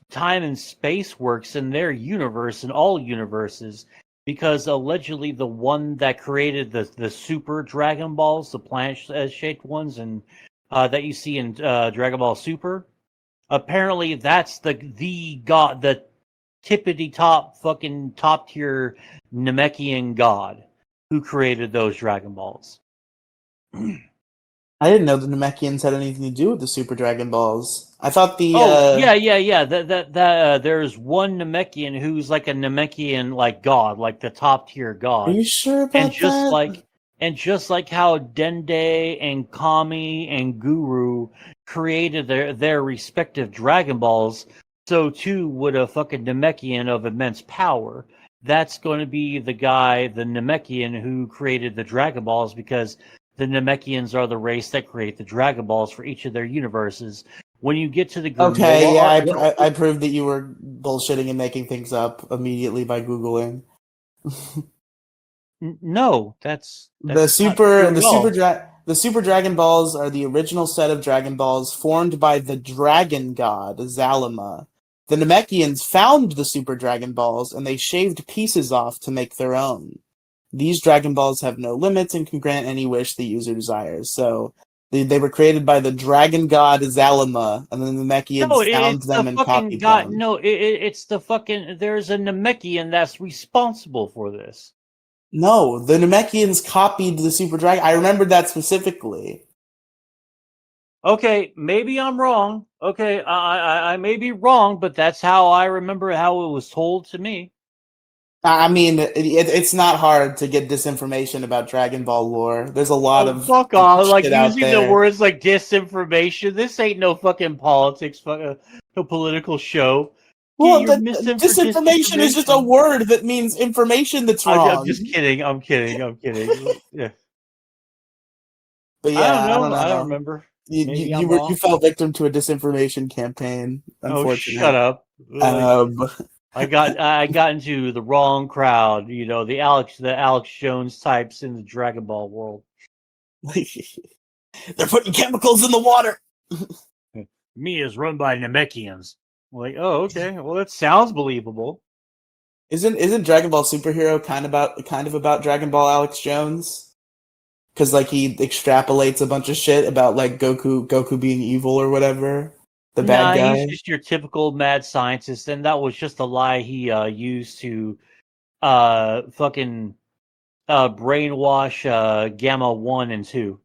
time and space works in their universe and all universes. Because allegedly the one that created the Super Dragon Balls, the planet-shaped ones, and that you see in Dragon Ball Super, apparently that's the god, the tippity top tier Namekian god who created those Dragon Balls. I didn't know the Namekians had anything to do with the Super Dragon Balls. I thought the yeah. There's one Namekian who's like a Namekian like god, like the top tier god. Are you sure about that? And just like how Dende and Kami and Guru created their respective Dragon Balls, so too would a fucking Namekian of immense power. That's going to be the guy, the Namekian, who created the Dragon Balls, because the Namekians are the race that create the Dragon Balls for each of their universes. When you get to the Granola I proved that you were bullshitting and making things up immediately by Googling. No, that's the Super Dragon Balls are the original set of Dragon Balls formed by the Dragon God Zalima. The Namekians found the Super Dragon Balls and they shaved pieces off to make their own. These Dragon Balls have no limits and can grant any wish the user desires. So they were created by the Dragon God Zalima, and then the Namekians found them and copied them. No, it's the fucking... There's a Namekian that's responsible for this. No, the Namekians copied the Super Dragon. I remember that specifically. Okay, maybe I'm wrong. Okay, I may be wrong, but that's how I remember how it was told to me. I mean, it's not hard to get disinformation about Dragon Ball lore. There's a lot of fuck off, like using the words like disinformation. This ain't no fucking politics, no political show. Well, disinformation is just a word that means information that's wrong. I'm just kidding. I'm kidding. Yeah. But yeah, I don't remember. You fell victim to a disinformation campaign. Unfortunately. Oh, shut up. I got into the wrong crowd, the Alex Jones types in the Dragon Ball world. They're putting chemicals in the water. Me is run by Namekians. Like, oh, okay. Well, that sounds believable. Isn't Dragon Ball Superhero kind of about Dragon Ball Alex Jones? Because like he extrapolates a bunch of shit about like Goku being evil or whatever. The bad guy. He's just your typical mad scientist, and that was just a lie he used to fucking brainwash Gamma 1 and 2.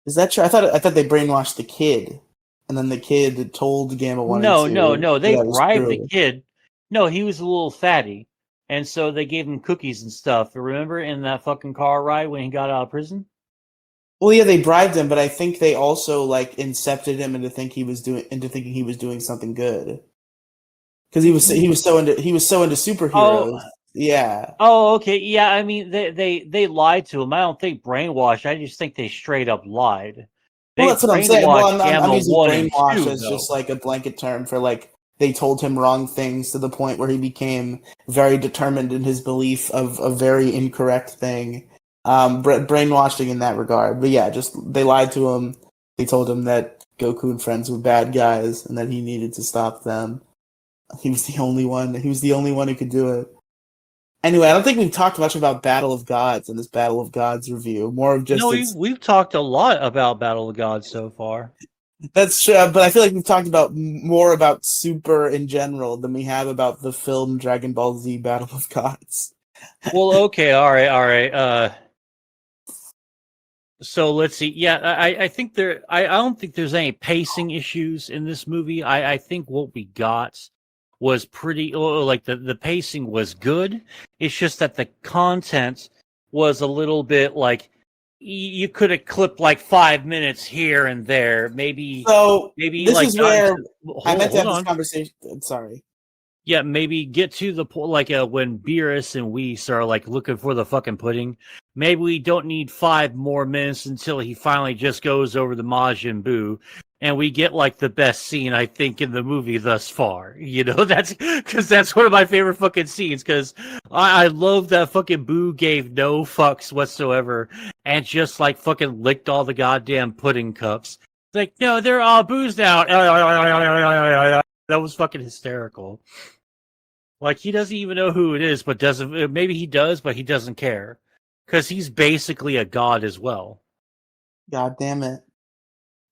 Is that true? I thought they brainwashed the kid, and then the kid told Gamma 1 and 2. No. They bribed the kid. No, he was a little fatty, and so they gave him cookies and stuff. Remember in that fucking car ride when he got out of prison? Well, yeah, they bribed him, but I think they also like incepted him into thinking he was doing something good. Because he was so into superheroes. Oh, yeah. Oh, okay. Yeah, I mean they lied to him. I don't think brainwashed. I just think they straight up lied. Well, They that's what I'm saying. Well, brainwashed I'm Gamma using 1 and 2, brainwash as though. just like a blanket term for like they told him wrong things to the point where he became very determined in his belief of a very incorrect thing. Brainwashing in that regard. But yeah, just they lied to him. They told him that Goku and friends were bad guys and that he needed to stop them. He was the only one. He was the only one who could do it. Anyway, I don't think we've talked much about Battle of Gods in this Battle of Gods review. More of just No, its. we've talked a lot about Battle of Gods so far. That's true, but I feel like we've talked about more about Super in general than we have about the film Dragon Ball Z Battle of Gods. Well, okay, all right. So let's see. Yeah, I think I don't think there's any pacing issues in this movie. I think what we got was pretty like the pacing was good. It's just that the content was a little bit like you could have clipped like 5 minutes here and there. Maybe So maybe this like is where I meant to hold have this on. conversation. Sorry. Yeah, maybe get to the point like when Beerus and Whis are like looking for the fucking pudding. Maybe we don't need 5 more minutes until he finally just goes over the Majin Buu, and we get like the best scene I think in the movie thus far. You know, that's because that's one of my favorite fucking scenes. Because I love that fucking Buu gave no fucks whatsoever and just like fucking licked all the goddamn pudding cups. Like, no, they're all Buu's now. That was fucking hysterical. Like he doesn't even know who it is, but doesn't. Maybe he does, but he doesn't care because he's basically a god as well. God damn it!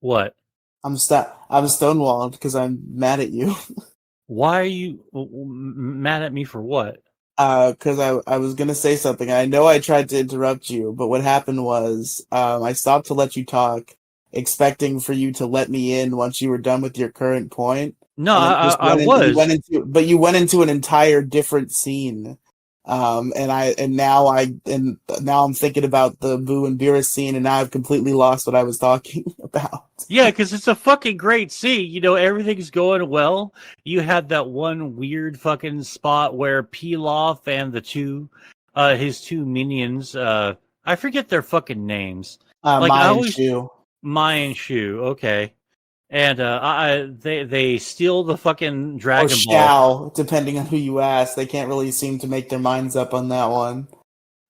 What? I'm stonewalled because I'm mad at you. Why are you mad at me for what? Because I was gonna say something. I know I tried to interrupt you, but what happened was I stopped to let you talk, expecting for you to let me in once you were done with your current point, No, and then I was. you went into an entire different scene. And now I'm thinking about the Boo and Beerus scene, and now I've completely lost what I was talking about. Yeah, because it's a fucking great scene. You know, everything's going well. You had that one weird fucking spot where Pilaf and his two minions, I forget their fucking names. Like I Mayan always Shu. Mayan Shu, okay. And they steal the fucking Or Dragon Ball. Shao, depending on who you ask. They can't really seem to make their minds up on that one.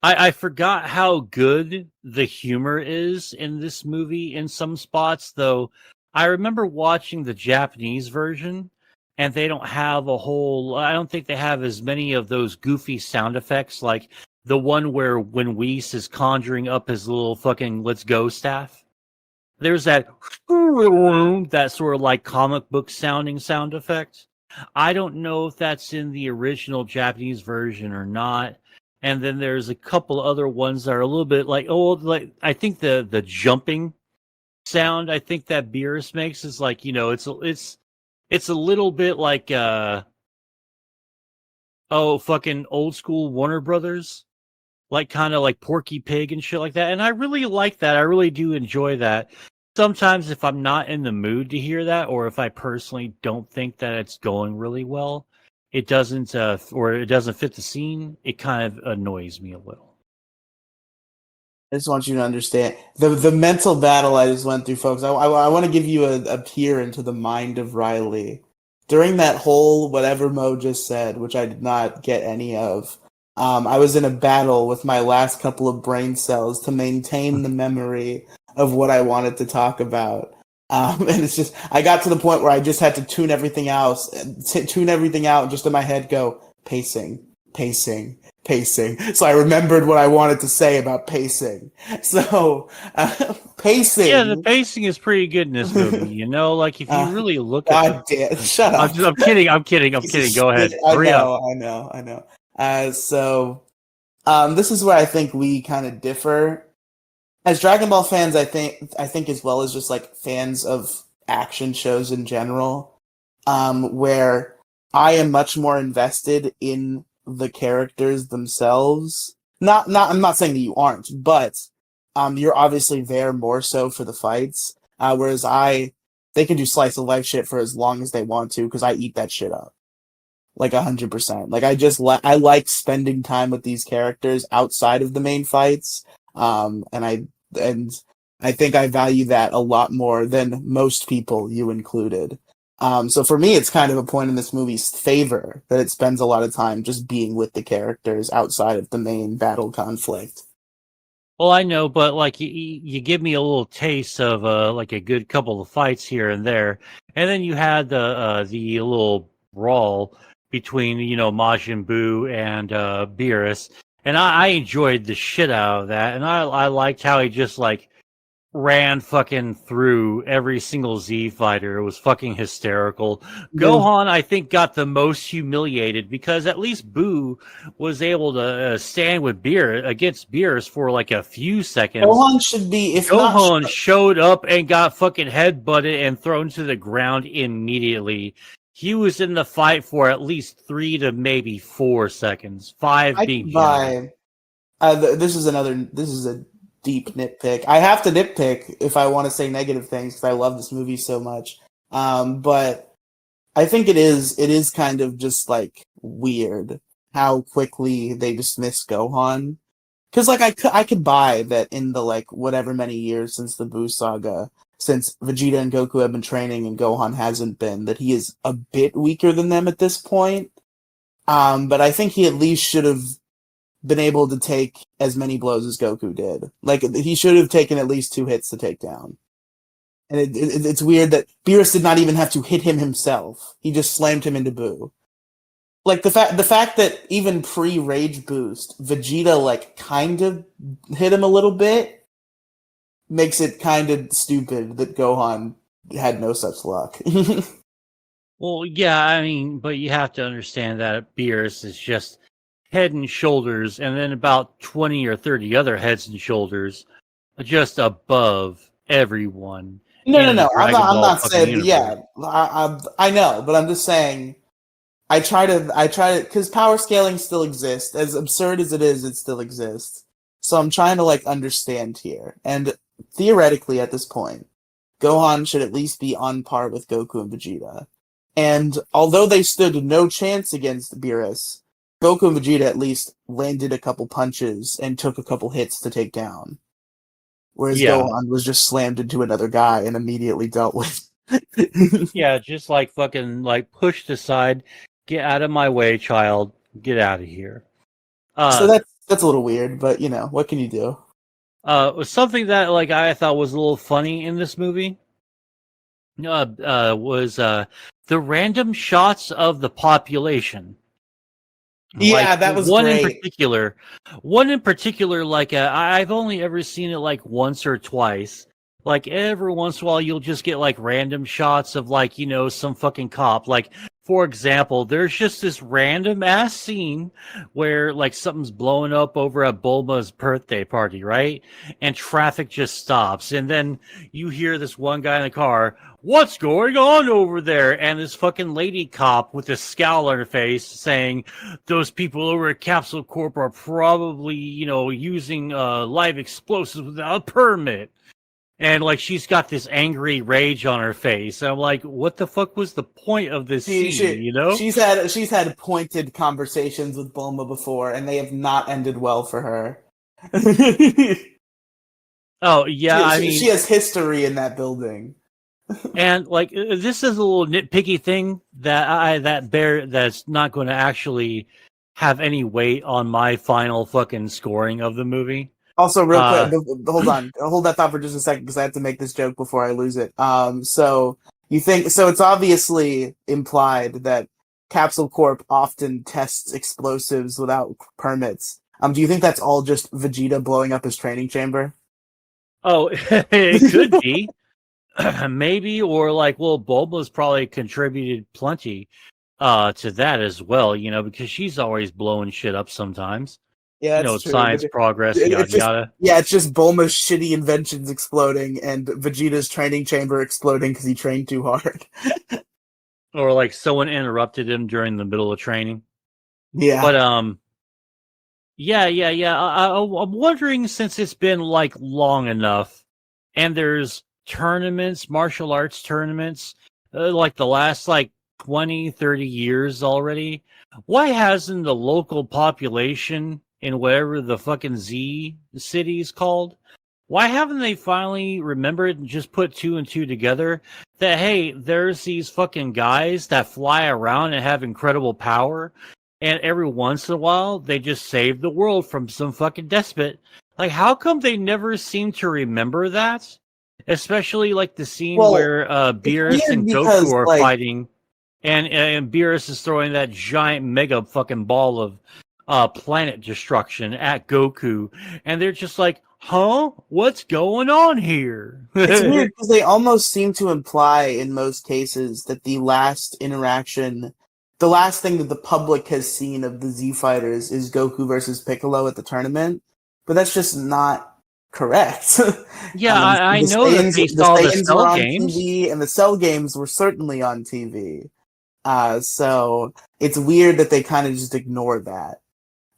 I forgot how good the humor is in this movie in some spots, though. I remember watching the Japanese version, and they don't have a whole. I don't think they have as many of those goofy sound effects, like the one where when Whis is conjuring up his little fucking "Let's Go" staff. There's that that sort of like comic book sounding sound effect. I don't know if that's in the original Japanese version or not. And then there's a couple other ones that are a little bit like like I think the jumping sound I think that Beerus makes is like, you know, it's a little bit like fucking old school Warner Brothers, like kind of like Porky Pig and shit like that. And I really like that. I really do enjoy that. Sometimes if I'm not in the mood to hear that, or if I personally don't think that it's going really well, it doesn't, or it doesn't fit the scene, it kind of annoys me a little. I just want you to understand the mental battle I just went through, folks. I want to give you a peer into the mind of Riley during that whole whatever Mo just said, which I did not get any of. I was in a battle with my last couple of brain cells to maintain the memory of what I wanted to talk about. And it's just I got to the point where I just had to tune everything out, and just in my head go pacing, pacing, pacing. So I remembered what I wanted to say about pacing. So pacing. Yeah, the pacing is pretty good in this movie. You know, like if you really look at God damn, shut up. I'm kidding. I'm kidding. Go ahead. Hurry up. I know. So this is where I think we kind of differ. As Dragon Ball fans, I think as well as just like fans of action shows in general, where I am much more invested in the characters themselves. I'm not saying that you aren't, but you're obviously there more so for the fights. Whereas they can do slice of life shit for as long as they want to because I eat that shit up like 100%. Like I like spending time with these characters outside of the main fights. And I think I value that a lot more than most people, you included. So for me, it's kind of a point in this movie's favor that it spends a lot of time just being with the characters outside of the main battle conflict. Well, I know, but like you give me a little taste of like a good couple of fights here and there, and then you had the little brawl between Majin Buu and Beerus, and I enjoyed the shit out of that, and I liked how he just like ran fucking through every single Z fighter. It was fucking hysterical. Gohan, I think, got the most humiliated because at least Boo was able to stand with against Beerus for like a few seconds. Gohan should be, if Gohan not, showed up and got fucking headbutted and thrown to the ground immediately. He was in the fight for at least 3 to maybe 4 seconds. 5 being generous. This is a deep nitpick. I have to nitpick if I want to say negative things because I love this movie so much. But I think it is kind of just like weird how quickly they dismiss Gohan. Because like I could buy that in the like whatever many years since the Buu saga, since Vegeta and Goku have been training and Gohan hasn't been, that he is a bit weaker than them at this point. But I think he at least should have been able to take as many blows as Goku did. Like, he should have taken at least 2 hits to take down. And it's weird that Beerus did not even have to hit him himself. He just slammed him into Buu. Like, the fact that even pre-Rage Boost, Vegeta, like, kind of hit him a little bit makes it kind of stupid that Gohan had no such luck. Well, yeah, I mean, but you have to understand that Beerus is just head and shoulders, and then about 20 or 30 other heads and shoulders just above everyone. No. I'm not saying, yeah, I know, but I'm just saying, I try to, because power scaling still exists. As absurd as it is, it still exists. So I'm trying to, like, understand here. And theoretically, at this point, Gohan should at least be on par with Goku and Vegeta. And although they stood no chance against Beerus, Goku and Vegeta at least landed a couple punches and took a couple hits to take down. Whereas Gohan was just slammed into another guy and immediately dealt with. Yeah, just like fucking like pushed aside, get out of my way, child, get out of here. So that's a little weird, but what can you do? Something that like I thought was a little funny in this movie was the random shots of the population. Yeah, like, that was one great. One in particular, like I've only ever seen it like once or twice. Like every once in a while, you'll just get like random shots of like some fucking cop. Like for example, there's just this random ass scene where like something's blowing up over at Bulma's birthday party, right? And traffic just stops, and then you hear this one guy in the car. What's going on over there? And this fucking lady cop with a scowl on her face saying, those people over at Capsule Corp are probably, using live explosives without a permit. And like she's got this angry rage on her face. And I'm like, what the fuck was the point of this scene? She's had pointed conversations with Bulma before, and they have not ended well for her. Oh yeah, she has history in that building. And like this is a little nitpicky thing that's not going to actually have any weight on my final fucking scoring of the movie. Also, real quick, hold that thought for just a second because I have to make this joke before I lose it. So it's obviously implied that Capsule Corp often tests explosives without permits. Do you think that's all just Vegeta blowing up his training chamber? Oh, it could be. Maybe, or like, well, Bulma's probably contributed plenty to that as well, because she's always blowing shit up sometimes. Yeah, that's true. Science progress, yada yada. Yeah, it's just Bulma's shitty inventions exploding and Vegeta's training chamber exploding because he trained too hard. Or like someone interrupted him during the middle of training. Yeah. But yeah. I'm wondering, since it's been like long enough, and there's tournaments, martial arts tournaments, like the last like 20, 30 years already, why hasn't the local population in whatever the fucking Z city is called, Why haven't they finally remembered and just put two and two together that, hey, there's these fucking guys that fly around and have incredible power, and every once in a while they just save the world from some fucking despot? Like, how come they never seem to remember that? Especially like the scene where Beerus and Goku are fighting, and Beerus is throwing that giant mega fucking ball of planet destruction at Goku, and they're just like, huh? What's going on here? It's weird because they almost seem to imply in most cases that the last interaction, the last thing that the public has seen of the Z Fighters is Goku versus Piccolo at the tournament, but that's just not correct. Yeah, I know that they saw the Cell games, TV, and the Cell games were certainly on TV. So it's weird that they kind of just ignore that.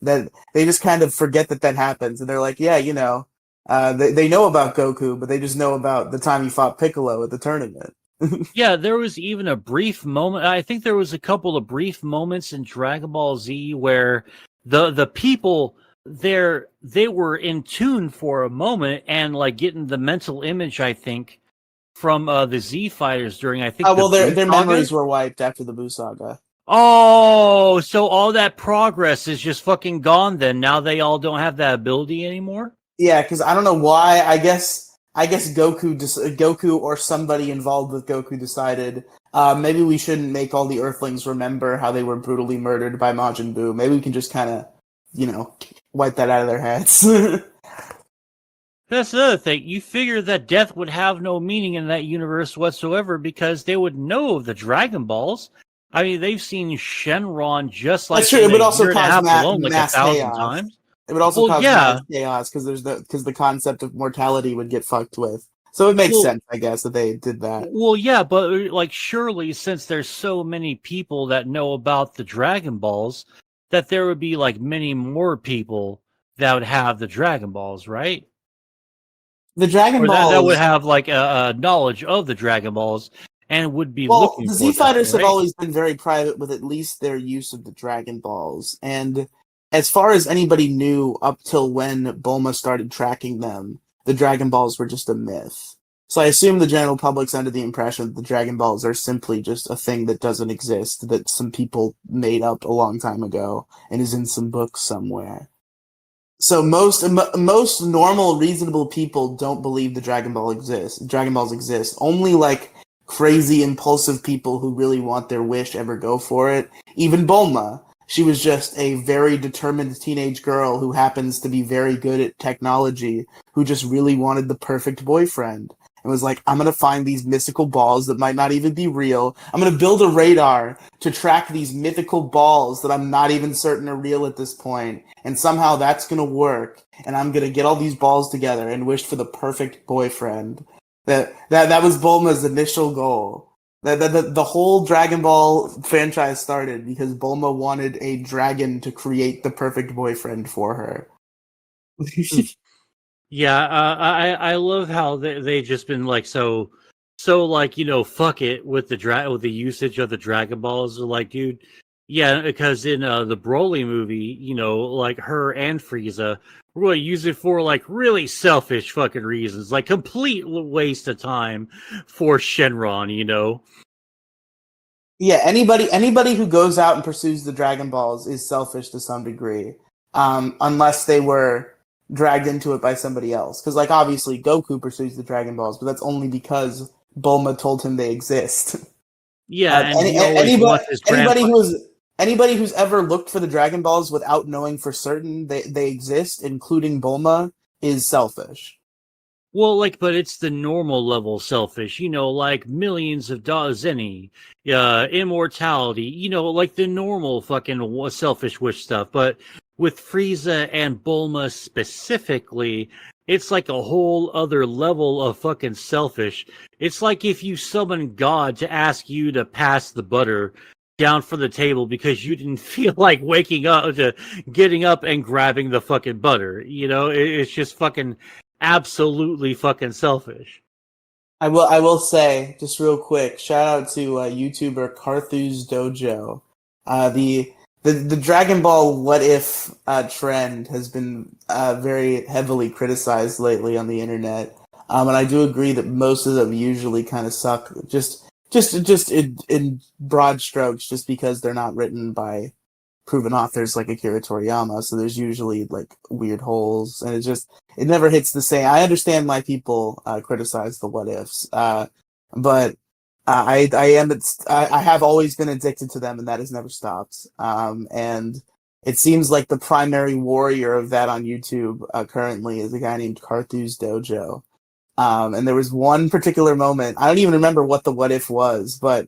That they just kind of forget that happens, and they're like, yeah, you know, they know about Goku, but they just know about the time he fought Piccolo at the tournament. Yeah, there was even a brief moment. I think there was a couple of brief moments in Dragon Ball Z where the people there, they were in tune for a moment and like getting the mental image, I think, from the Z Fighters during, I think, their memories were wiped after the Buu Saga. Oh, so all that progress is just fucking gone then. Now they all don't have that ability anymore? Yeah, because I don't know why. I guess Goku or somebody involved with Goku decided maybe we shouldn't make all the Earthlings remember how they were brutally murdered by Majin Buu. Maybe we can just kind of, you know, wipe that out of their heads. That's another thing. You figure that death would have no meaning in that universe whatsoever because they would know of the Dragon Balls. I mean, they've seen Shenron just like that's true. It would also cause mass chaos. Times. It would also cause mass chaos because the concept of mortality would get fucked with. So it makes sense, I guess, that they did that. Well, yeah, but like surely since there's so many people that know about the Dragon Balls, that there would be like many more people that would have the Dragon Balls, right? The Dragon Balls that would have like a knowledge of the Dragon Balls and would be looking. The Z Fighters have always been very private with at least their use of the Dragon Balls, and as far as anybody knew up till when Bulma started tracking them, the Dragon Balls were just a myth. So I assume the general public's under the impression that the Dragon Balls are simply just a thing that doesn't exist, that some people made up a long time ago and is in some book somewhere. So most normal, reasonable people don't believe the Dragon Balls exist. Only like crazy, impulsive people who really want their wish ever go for it. Even Bulma. She was just a very determined teenage girl who happens to be very good at technology, who just really wanted the perfect boyfriend. And was like, I'm going to find these mystical balls that might not even be real. I'm going to build a radar to track these mythical balls that I'm not even certain are real at this point. And somehow that's going to work. And I'm going to get all these balls together and wish for the perfect boyfriend. That was Bulma's initial goal. The whole Dragon Ball franchise started because Bulma wanted a dragon to create the perfect boyfriend for her. Yeah, I love how they just been like so like, you know, fuck it with the usage of the Dragon Balls. Like, dude, yeah, because in the Broly movie, you know, like her and Frieza really use it for like really selfish fucking reasons, like complete waste of time for Shenron, you know. Yeah, anybody who goes out and pursues the Dragon Balls is selfish to some degree, unless they were dragged into it by somebody else. Because, like, obviously Goku pursues the Dragon Balls, but that's only because Bulma told him they exist. Yeah, and anybody who's ever looked for the Dragon Balls without knowing for certain they exist, including Bulma, is selfish. Well, like, but it's the normal level selfish, you know, like millions of Zenny, immortality, you know, like the normal fucking selfish wish stuff. But with Frieza and Bulma specifically, it's like a whole other level of fucking selfish. It's like if you summon God to ask you to pass the butter down from the table because you didn't feel like getting up and grabbing the fucking butter. You know, it's just fucking absolutely fucking selfish. I will say just real quick, shout out to YouTuber Carthus Dojo. The the Dragon Ball what if trend has been very heavily criticized lately on the internet, and I do agree that most of them usually kind of suck. Just in broad strokes, just because they're not written by proven authors like Akira Toriyama, so there's usually like weird holes, and it never hits the same. I understand why people criticize the what ifs, but I have always been addicted to them, and that has never stopped. And it seems like the primary warrior of that on YouTube currently is a guy named Carthus Dojo. And there was one particular moment, I don't even remember what the what if was, but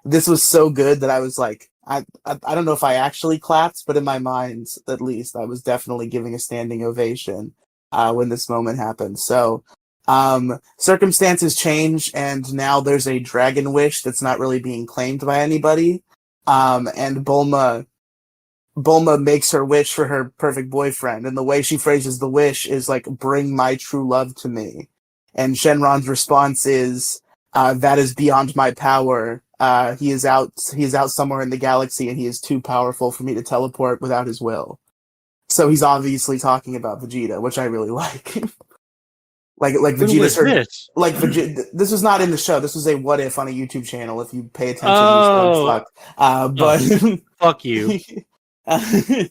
this was so good that I was like, I don't know if I actually clapped, but in my mind, at least, I was definitely giving a standing ovation when this moment happened. So, circumstances change, and now there's a dragon wish that's not really being claimed by anybody. And Bulma makes her wish for her perfect boyfriend, and the way she phrases the wish is like, "Bring my true love to me." And Shenron's response is, "That is beyond my power. He is out somewhere in the galaxy, and he is too powerful for me to teleport without his will." So he's obviously talking about Vegeta, which I really like. like Vegeta's this? Like this was not in the show. This was a what if on a YouTube channel. If you pay attention, Oh, but fuck you. I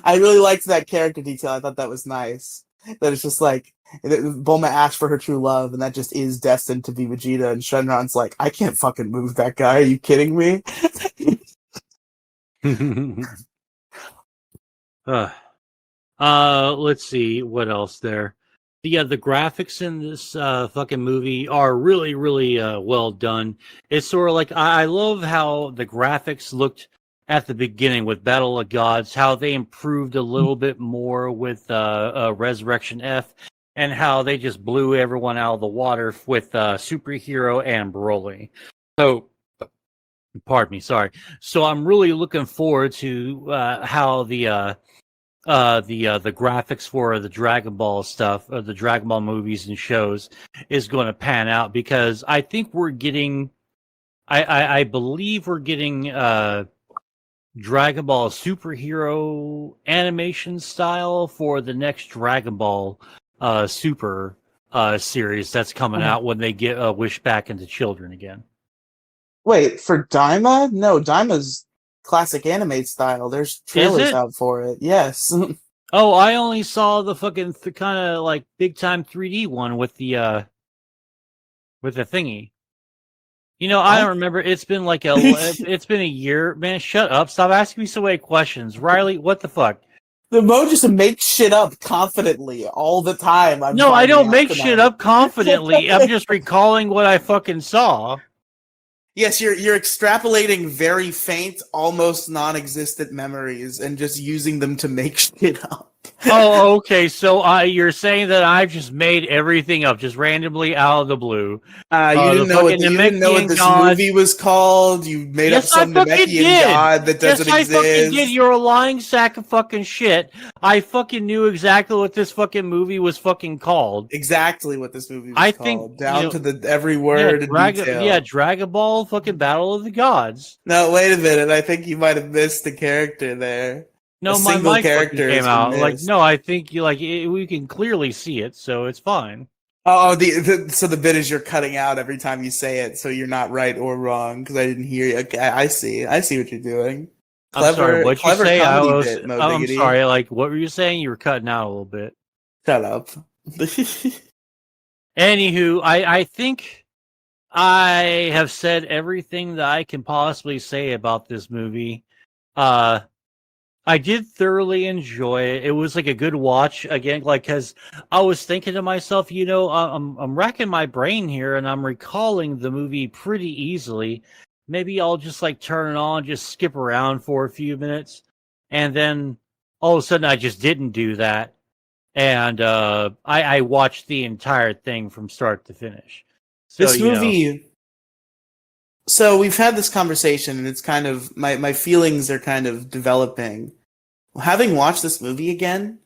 really liked that character detail. I thought that was nice. That it's just like Bulma asked for her true love, and that just is destined to be Vegeta. And Shenron's like, I can't fucking move that guy. Are you kidding me? Let's see what else there. Yeah, the graphics in this fucking movie are really, really well done. It's sort of like I love how the graphics looked at the beginning with Battle of Gods, how they improved a little bit more with Resurrection F, and how they just blew everyone out of the water with Superhero and Broly. So, pardon me, sorry. So I'm really looking forward to how the graphics for the Dragon Ball stuff, the Dragon Ball movies and shows, is going to pan out, because I think we're getting, I believe we're getting Dragon Ball superhero animation style for the next Dragon Ball Super series that's coming out when they get Wish back into children again. Wait, for Daima? No, Daima's classic anime style. There's trailers out for it. Yes. Oh, I only saw the fucking kind of like big time 3D one with the thingy. You know, I don't remember. It's been like it's been a year. Man, shut up! Stop asking me so many questions, Riley. What the fuck? The Mo just makes shit up confidently all the time. No, I don't make shit up confidently. I'm just recalling what I fucking saw. Yes, you're extrapolating very faint, almost non-existent memories and just using them to make shit up. Oh, okay. So you're saying that I've just made everything up, just randomly out of the blue. You didn't know what this movie was called. You made up some Namekian god that doesn't exist. I fucking did. You're a lying sack of fucking shit. I fucking knew exactly what this fucking movie was fucking called. Exactly what this movie was called. Down to the every word and detail. Yeah, Dragon Ball fucking Battle of the Gods. No, wait a minute. I think you might have missed the character there. No, my character came out. Like, no, I think we can clearly see it, so it's fine. Oh, so the bit is you're cutting out every time you say it, so you're not right or wrong because I didn't hear you. Okay, I see what you're doing. Clever, I'm sorry, what'd you say? I'm sorry. Like, what were you saying? You were cutting out a little bit. Shut up. Anywho, I think I have said everything that I can possibly say about this movie. I did thoroughly enjoy it. It was like a good watch again, like, because I was thinking to myself, you know, I'm racking my brain here and I'm recalling the movie pretty easily. Maybe I'll just like turn it on, just skip around for a few minutes, and then all of a sudden I just didn't do that, and I watched the entire thing from start to finish. So, this movie. So we've had this conversation, and it's kind of my feelings are kind of developing. Having watched this movie again,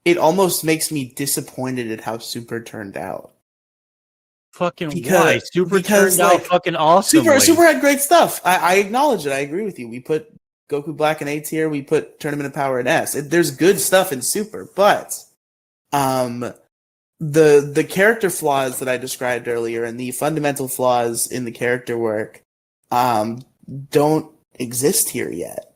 it almost makes me disappointed at how Super turned out. Fucking why? Super turned out fucking awesome. Super had great stuff. I acknowledge it. I agree with you. We put Goku Black in A tier. We put Tournament of Power in S. There's good stuff in Super, but the character flaws that I described earlier and the fundamental flaws in the character work don't exist here yet.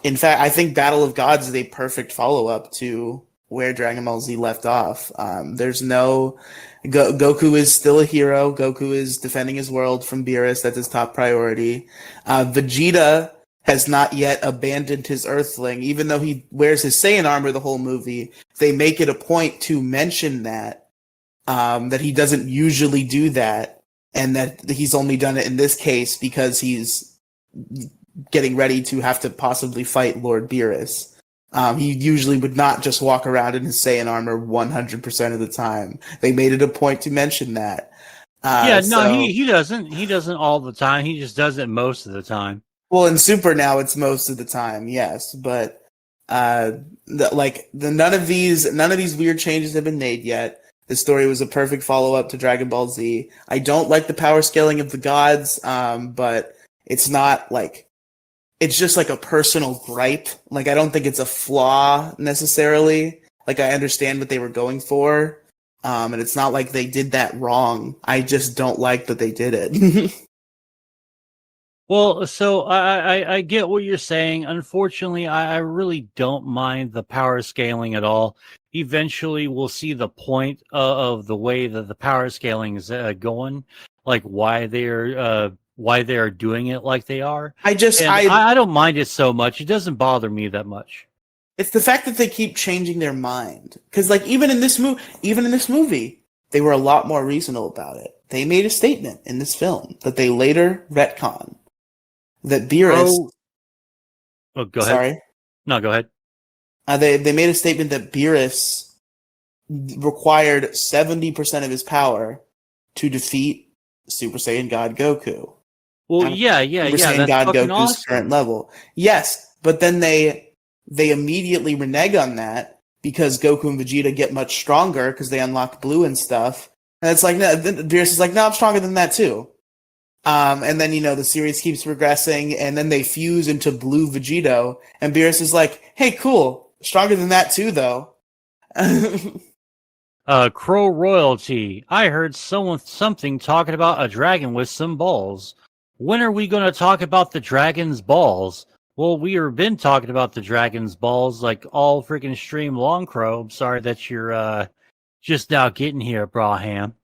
In fact, I think Battle of Gods is a perfect follow-up to where Dragon Ball Z left off. There's no Goku is still a hero. Goku is defending his world from Beerus. That's his top priority. Vegeta has not yet abandoned his Earthling, even though he wears his Saiyan armor the whole movie. They make it a point to mention that he doesn't usually do that, and that he's only done it in this case because he's getting ready to have to possibly fight Lord Beerus. He usually would not just walk around in his Saiyan armor 100% of the time. They made it a point to mention that. He doesn't. He doesn't all the time. He just does it most of the time. Well, in Super now, it's most of the time, yes. But none of these weird changes have been made yet. The story was a perfect follow-up to Dragon Ball Z. I don't like the power scaling of the gods, but it's not like... It's just like a personal gripe. Like, I don't think it's a flaw necessarily. Like, I understand what they were going for. And it's not like they did that wrong. I just don't like that they did it. Well, so I get what you're saying. Unfortunately, I really don't mind the power scaling at all. Eventually, we'll see the point of the way that the power scaling is going, like why they're doing it like they are. I don't mind it so much. It doesn't bother me that much. It's the fact that they keep changing their mind. Because, like, even in this movie, they were a lot more reasonable about it. They made a statement in this film that they later retcon that Beerus. Oh, go ahead. Sorry. No, go ahead. They made a statement that Beerus required 70% of his power to defeat Super Saiyan God Goku. Well, yeah. Super Saiyan God Goku's awesome. current level. Yes, but then they immediately renege on that because Goku and Vegeta get much stronger because they unlock blue and stuff. And it's like, no, Beerus is like, no, I'm stronger than that too. And then, the series keeps progressing, and then they fuse into Blue Vegito, and Beerus is like, hey, cool, stronger than that too, though. Crow Royalty. I heard something talking about a dragon with some balls. When are we going to talk about the dragon's balls? Well, we have been talking about the dragon's balls like all freaking stream long, Crow. I'm sorry that you're just now getting here, Braham.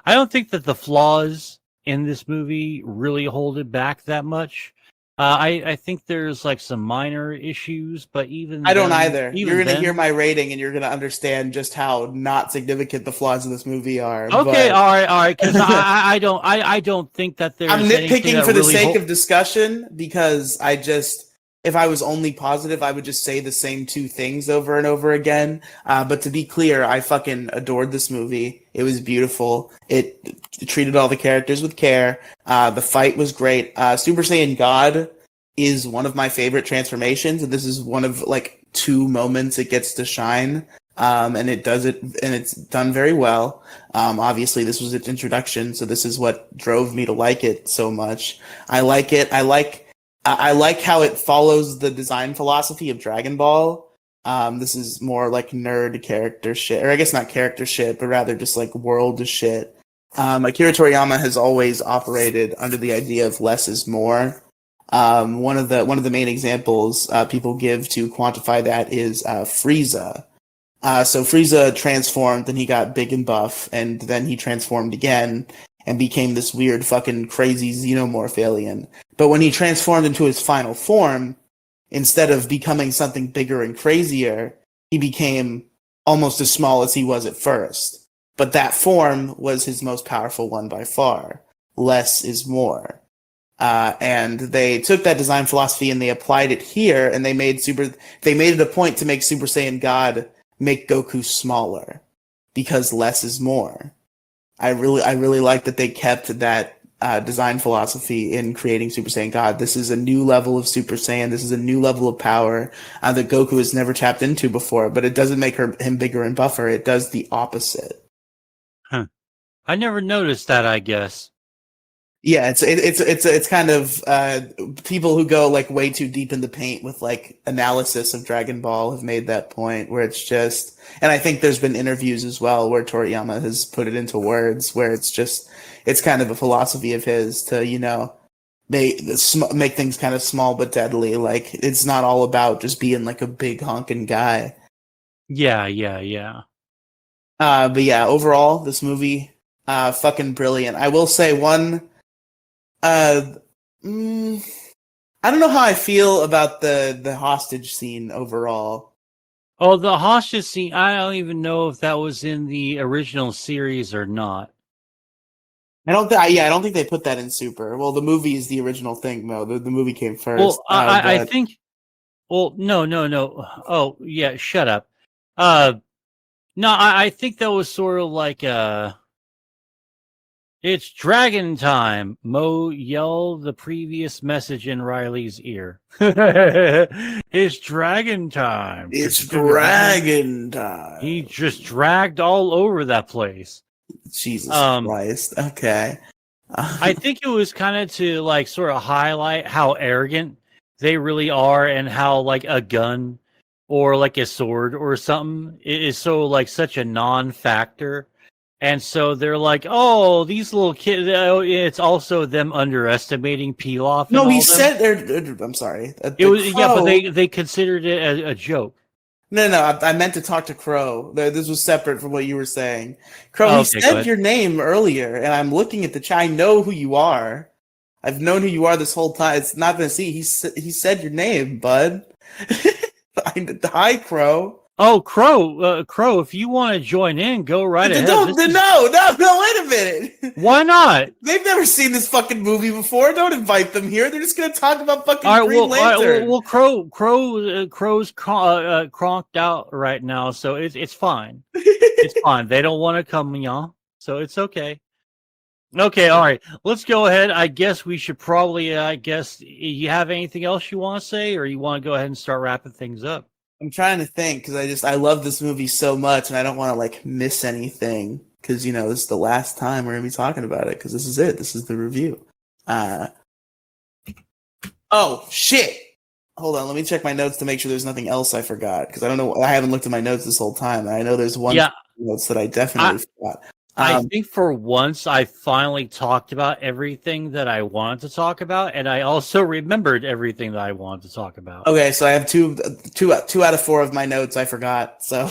I don't think that the flaws in this movie really hold it back that much. I think there's like some minor issues, but I don't either. You're going to hear my rating and you're going to understand just how not significant the flaws in this movie are. Okay, all right. Because I don't think that there's. I'm nitpicking for the sake of discussion because if I was only positive, I would just say the same two things over and over again. But to be clear, I fucking adored this movie. It was beautiful. It treated all the characters with care. The fight was great. Super Saiyan God is one of my favorite transformations, and this is one of like two moments it gets to shine. And it does it, and it's done very well. Obviously, this was its introduction, so this is what drove me to like it so much. I like it. I like how it follows the design philosophy of Dragon Ball. This is more like nerd character shit, or I guess not character shit, but rather just like world shit. Akira Toriyama has always operated under the idea of less is more. One of the main examples people give to quantify that is Frieza. So Frieza transformed, and he got big and buff, and then he transformed again and became this weird fucking crazy xenomorph alien. But when he transformed into his final form, instead of becoming something bigger and crazier, he became almost as small as he was at first. But that form was his most powerful one by far. Less is more. And they took that design philosophy and they applied it here, and they made it a point to make Super Saiyan God make Goku smaller, because less is more. I really like that they kept that design philosophy in creating Super Saiyan God. This is a new level of Super Saiyan. This is a new level of power that Goku has never tapped into before, but it doesn't make him bigger and buffer. It does the opposite. Huh. I never noticed that, I guess. Yeah, it's kind of people who go like way too deep in the paint with like analysis of Dragon Ball have made that point where it's just, and I think there's been interviews as well where Toriyama has put it into words where it's kind of a philosophy of his to make things kind of small but deadly. Like it's not all about just being like a big honking guy. Yeah. But yeah, overall this movie fucking brilliant. I will say one. Uh, I don't know how I feel about the hostage scene overall. Oh, the hostage scene. I don't even know if that was in the original series or not. I don't think they put that in Super. Well, the movie is the original thing, though. The movie came first. Well, I think. Well, no. Oh, yeah. Shut up. No, I think that was sort of like it's dragon time. Mo yelled the previous message in Riley's ear. It's dragon time. It's dragon time. He just dragged all over that place. Jesus Christ. Okay. I think it was kind of to like sort of highlight how arrogant they really are and how like a gun or like a sword or something is so like such a non-factor. And so they're like, oh, these little kids. It's also them underestimating Pilaf. No, he said I'm sorry. It was yeah, but they considered it a joke. No, I meant to talk to Crow. This was separate from what you were saying. Crow, he said your name earlier, and I'm looking at the chat. I know who you are. I've known who you are this whole time. It's not gonna see. He said your name, bud. Hi, Crow. Oh, Crow, if you want to join in, go right ahead. No, wait a minute. Why not? They've never seen this fucking movie before. Don't invite them here. They're just going to talk about fucking Green Lantern. Well, Crow's cronked out right now, so it's fine. It's fine. They don't want to come, y'all, so it's okay. Okay, all right. Let's go ahead. I guess we should probably, you have anything else you want to say, or you want to go ahead and start wrapping things up? I'm trying to think because I love this movie so much and I don't want to like miss anything because this is the last time we're gonna be talking about it because this is it. This is the review. Oh shit! Hold on, let me check my notes to make sure there's nothing else I forgot because I don't know. I haven't looked at my notes this whole time. And I know there's one notes that I definitely forgot. I think for once I finally talked about everything that I wanted to talk about, and I also remembered everything that I wanted to talk about. Okay, so I have two out of 4 of my notes I forgot. So,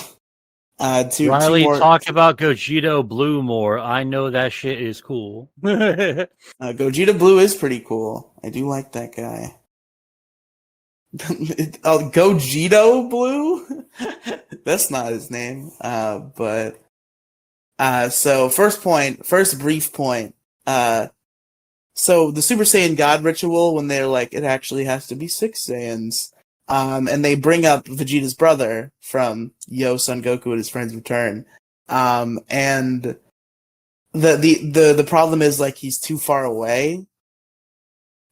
Riley talked about Gogeta Blue more. I know that shit is cool. Gogeta Blue is pretty cool. I do like that guy. Gogeta Blue? That's not his name. But. So first brief point. So the Super Saiyan God ritual, when they're like, it actually has to be 6 Saiyans. And they bring up Vegeta's brother from Son Goku and his friends return. And the problem is like he's too far away.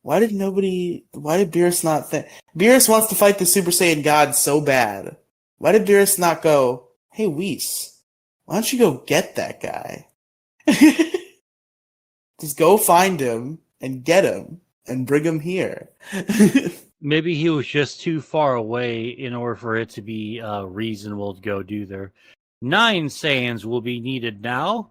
Why did Beerus not think? Beerus wants to fight the Super Saiyan God so bad. Why did Beerus not go, hey Whis, why don't you go get that guy? Just go find him and get him and bring him here. Maybe he was just too far away in order for it to be reasonable to go do there. 9 Saiyans will be needed now.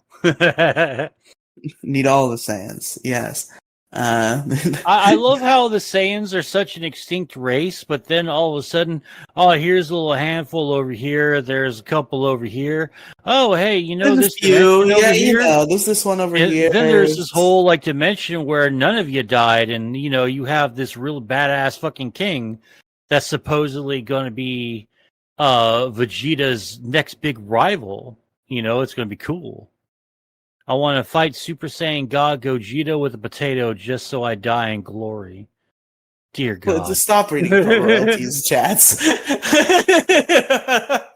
Need all the Saiyans, yes. I love how the Saiyans are such an extinct race, but then all of a sudden, oh, here's a little handful over here. There's a couple over here. Oh, hey, this few. Yeah, here? There's this one over here. Then there's this whole like dimension where none of you died, and you have this real badass fucking king that's supposedly going to be Vegeta's next big rival. It's going to be cool. I want to fight Super Saiyan God Gogeta with a potato just so I die in glory. Dear God. Well, just stop reading royalties chats.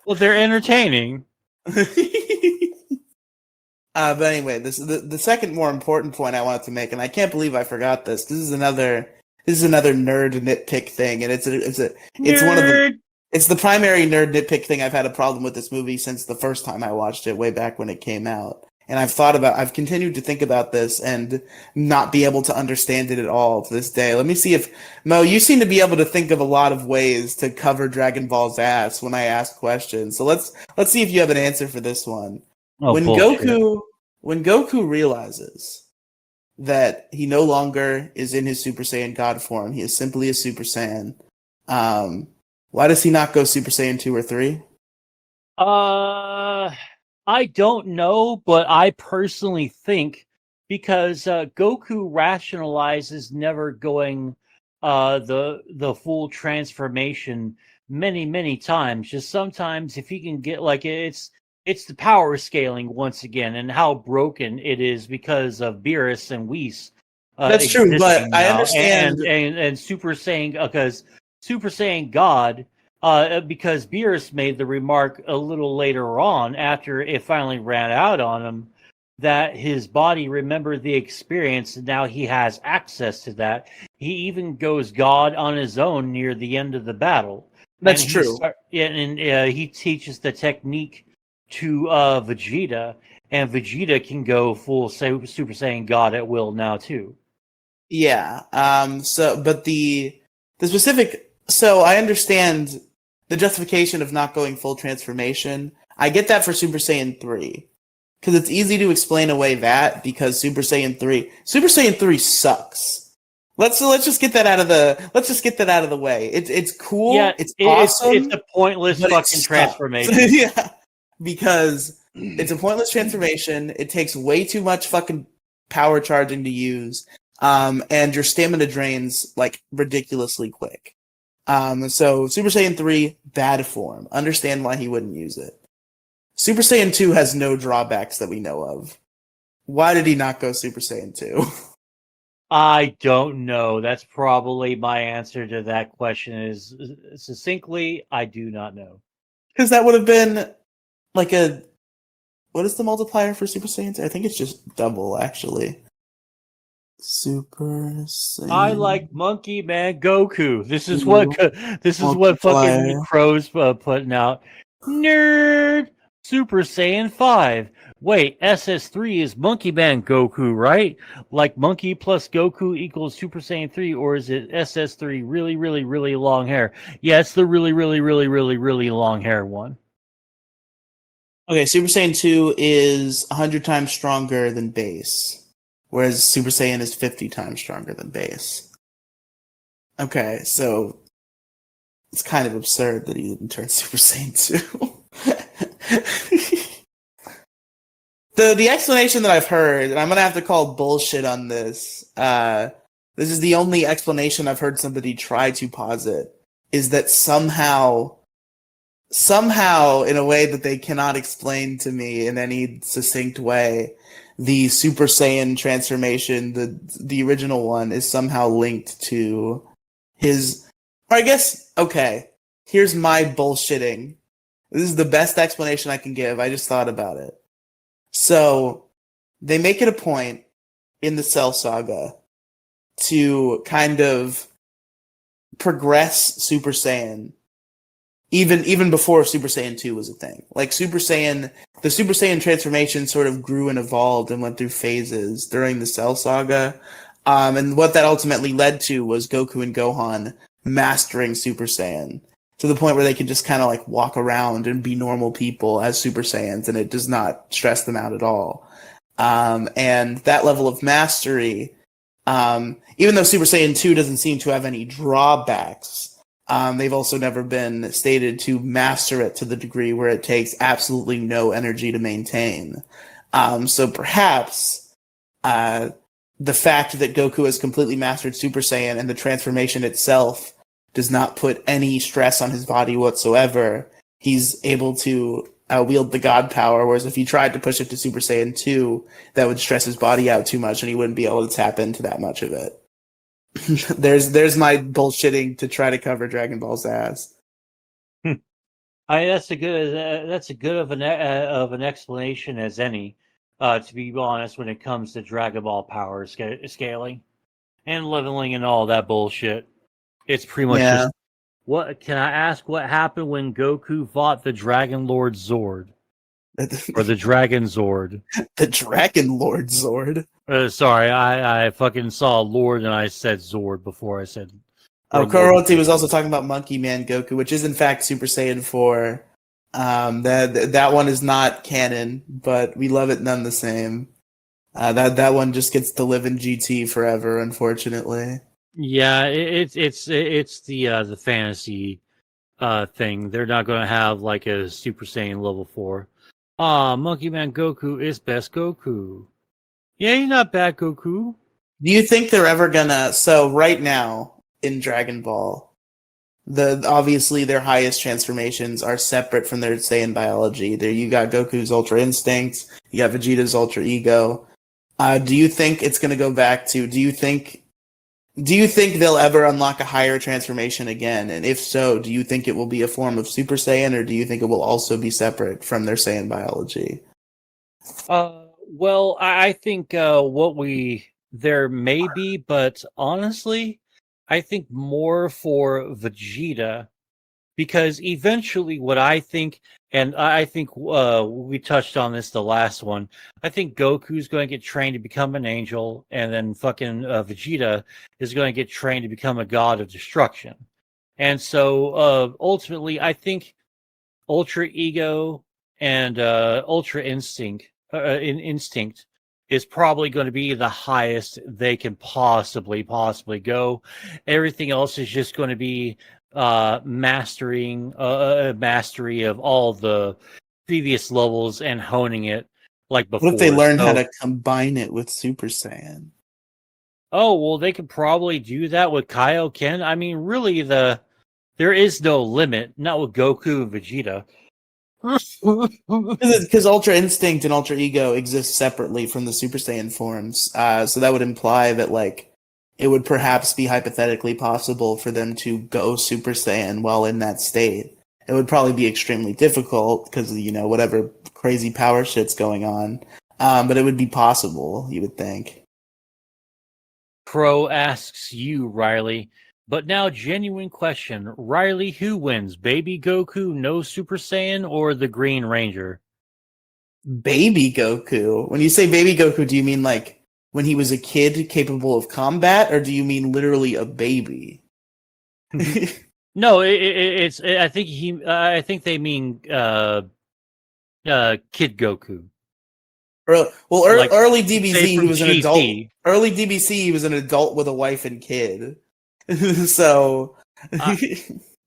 Well, they're entertaining. But anyway, the second more important point I wanted to make, and I can't believe I forgot this. This is another nerd nitpick thing, and it's the primary nerd nitpick thing I've had a problem with this movie since the first time I watched it way back when it came out. And I've continued to think about this and not be able to understand it at all to this day. Let me see if, Mo, you seem to be able to think of a lot of ways to cover Dragon Ball's ass when I ask questions. So let's see if you have an answer for this one. Oh, When bullshit. when Goku realizes that he no longer is in his Super Saiyan God form, he is simply a Super Saiyan. Why does he not go Super Saiyan 2 or 3? I don't know, but I personally think because Goku rationalizes never going the full transformation many times. Just sometimes if he can get like it's the power scaling once again and how broken it is because of Beerus and Whis That's true, but existing I now, understand. and Super Saiyan because Super Saiyan God because Beerus made the remark a little later on, after it finally ran out on him, that his body remembered the experience and now he has access to that. He even goes God on his own near the end of the battle. And That's true. he teaches the technique to Vegeta, and Vegeta can go full Super Saiyan God at will now too. Yeah. But the specific. So I understand the justification of not going full transformation. I get that for Super Saiyan 3 because it's easy to explain away that because Super Saiyan 3 sucks. Let's just get that out of the way. It's cool. Yeah, It's it's awesome, a pointless but it fucking sucks. transformation. Yeah, because it's a pointless transformation. It takes way too much fucking power charging to use, and your stamina drains like ridiculously quick. So Super Saiyan 3, bad form. Understand why he wouldn't use it. Super Saiyan 2 has no drawbacks that we know of. Why did he not go Super Saiyan 2? I don't know. That's probably my answer to that question is succinctly, I do not know. Because that would have been like a. What is the multiplier for Super Saiyan 2? I think it's just double, actually. Super Saiyan. I like Monkey Man Goku. 2 this is what fucking multiplier. Crow's putting out. Nerd Super Saiyan 5. Wait, SS3 is Monkey Man Goku, right? Like Monkey plus Goku equals Super Saiyan 3, or is it SS3 really long hair? Yeah, it's the really long hair one. Okay, Super Saiyan 2 is 100 times stronger than base, whereas Super Saiyan is 50 times stronger than base. Okay, so it's kind of absurd that he didn't turn Super Saiyan 2. The explanation that I've heard, and I'm gonna have to call bullshit on this. This is the only explanation I've heard somebody try to posit, is that somehow, in a way that they cannot explain to me in any succinct way, the Super Saiyan transformation, the original one, is somehow linked to his. Or I guess, okay, here's my bullshitting. This is the best explanation I can give. I just thought about it. So they make it a point in the Cell Saga to kind of progress Super Saiyan even before Super Saiyan 2 was a thing. Like the Super Saiyan transformation sort of grew and evolved and went through phases during the Cell Saga. And what that ultimately led to was Goku and Gohan mastering Super Saiyan to the point where they can just kind of like walk around and be normal people as Super Saiyans, and it does not stress them out at all. And that level of mastery, even though Super Saiyan 2 doesn't seem to have any drawbacks, they've also never been stated to master it to the degree where it takes absolutely no energy to maintain. So perhaps the fact that Goku has completely mastered Super Saiyan and the transformation itself does not put any stress on his body whatsoever, he's able to wield the God power, whereas if he tried to push it to Super Saiyan 2, that would stress his body out too much and he wouldn't be able to tap into that much of it. there's my bullshitting to try to cover Dragon Ball's ass. That's a good of an explanation as any. To be honest, when it comes to Dragon Ball power scaling and leveling and all that bullshit, it's pretty much Yeah. just what can I ask? What happened when Goku fought the Dragon Lord Zord? or the Dragon Zord. The Dragon Lord Zord. Sorry, I fucking saw Lord and I said Zord before I said. Oh, or Lord. Koroti was also talking about Monkey Man Goku, which is in fact Super Saiyan 4. That one is not canon, but we love it none the same. That one just gets to live in GT forever, unfortunately. Yeah, it's the fantasy thing. They're not going to have like a Super Saiyan level 4. Monkey Man Goku is best Goku. Yeah, he's not bad Goku. Do you think they're ever gonna? So right now in Dragon Ball, obviously their highest transformations are separate from their Saiyan biology. There you got Goku's Ultra Instinct, you got Vegeta's Ultra Ego. Do you think it's gonna go back to? Do you think they'll ever unlock a higher transformation again? And if so, do you think it will be a form of Super Saiyan, or do you think it will also be separate from their Saiyan biology? Well, I think there may be, but honestly, I think more for Vegeta, because eventually what I think, and I think we touched on this the last one, I think Goku's going to get trained to become an angel, and then fucking Vegeta is going to get trained to become a god of destruction. And so ultimately, I think Ultra Ego and Ultra Instinct is probably going to be the highest they can possibly go. Everything else is just going to be mastery of all the previous levels and honing it like before. What if they learn how to combine it with Super Saiyan? Oh, well, they could probably do that with Kaioken. I mean, really, there is no limit, not with Goku and Vegeta. Because Ultra Instinct and Ultra Ego exist separately from the Super Saiyan forms, so that would imply that like it would perhaps be hypothetically possible for them to go Super Saiyan while in that state. It would probably be extremely difficult because of, whatever crazy power shit's going on, but it would be possible, you would think. Crow asks you, Riley. But now, genuine question. Riley, who wins? Baby Goku, no Super Saiyan, or the Green Ranger? Baby Goku. When you say baby Goku, do you mean like when he was a kid capable of combat, or do you mean literally a baby? No, I think they mean Kid Goku. Early DBZ, he was an GT. adult. Early DBC, he was an adult with a wife and kid. So,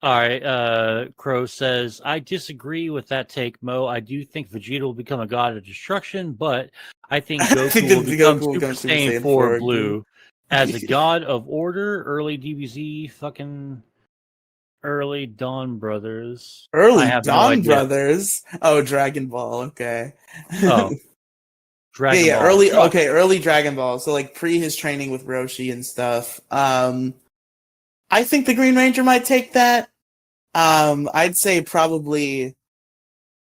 all right. Crow says, I disagree with that take, Mo. I do think Vegeta will become a god of destruction, but I think Goku will become Super Saiyan 4 Blue as a god of order. Early DBZ, fucking early Dawn Brothers. Early Dawn Brothers. Oh, Dragon Ball. Okay. Oh. Dragon Ball. Early Dragon Ball. So like pre his training with Roshi and stuff. I think the Green Ranger might take that. I'd say probably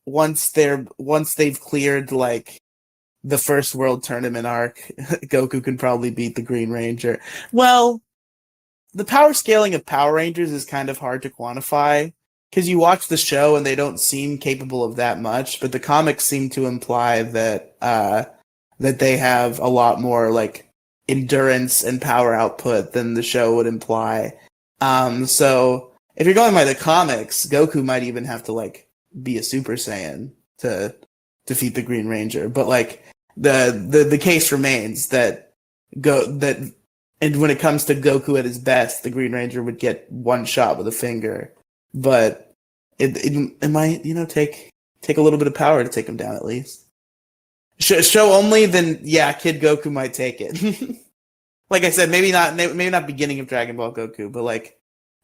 once they've cleared like the first World Tournament arc, Goku can probably beat the Green Ranger. Well, the power scaling of Power Rangers is kind of hard to quantify because you watch the show and they don't seem capable of that much, but the comics seem to imply that that they have a lot more like endurance and power output than the show would imply. So if you're going by the comics, Goku might even have to like be a Super Saiyan to defeat the Green Ranger. But like the case remains that and when it comes to Goku at his best, the Green Ranger would get one shot with a finger. But it might, take a little bit of power to take him down at least. Show only, then yeah, Kid Goku might take it. Like I said, maybe not beginning of Dragon Ball Goku, but like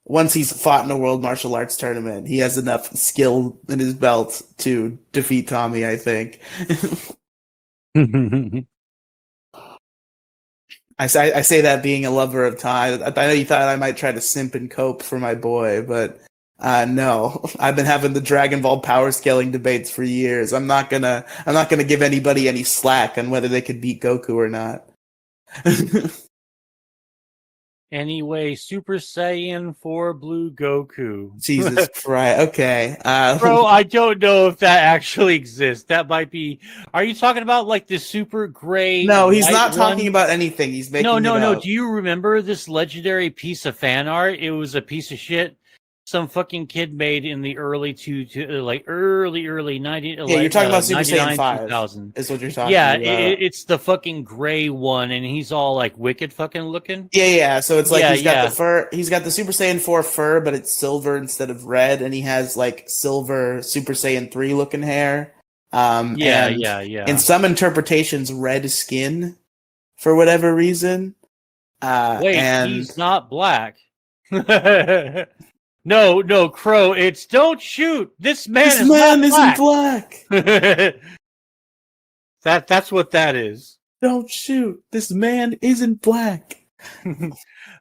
once he's fought in a World Martial Arts tournament, he has enough skill in his belt to defeat Tommy, I think. I say that being a lover of Tommy. I know you thought I might try to simp and cope for my boy, but no. I've been having the Dragon Ball power scaling debates for years. I'm not gonna give anybody any slack on whether they could beat Goku or not. Anyway, Super Saiyan 4 Blue Goku. Jesus Christ. Okay. Bro, I don't know if that actually exists. That might be. Are you talking about like the super gray? No, he's white not talking one? about anything. He's making No. it up. Do you remember this legendary piece of fan art? It was a piece of shit some fucking kid made in the early early 90. Yeah, you're talking about Super Saiyan 5. 2000. Is what you're talking Yeah, about. it's the fucking gray one, and he's all like wicked fucking looking. Yeah. So it's like Yeah, he's got the fur. He's got the Super Saiyan 4 fur, but it's silver instead of red, and he has like silver Super Saiyan 3 looking hair. Yeah. In some interpretations, red skin for whatever reason. Wait, and he's not black. No, Crow. It's don't shoot. This man this is man not isn't black. black. That's what that is. Don't shoot. This man isn't black.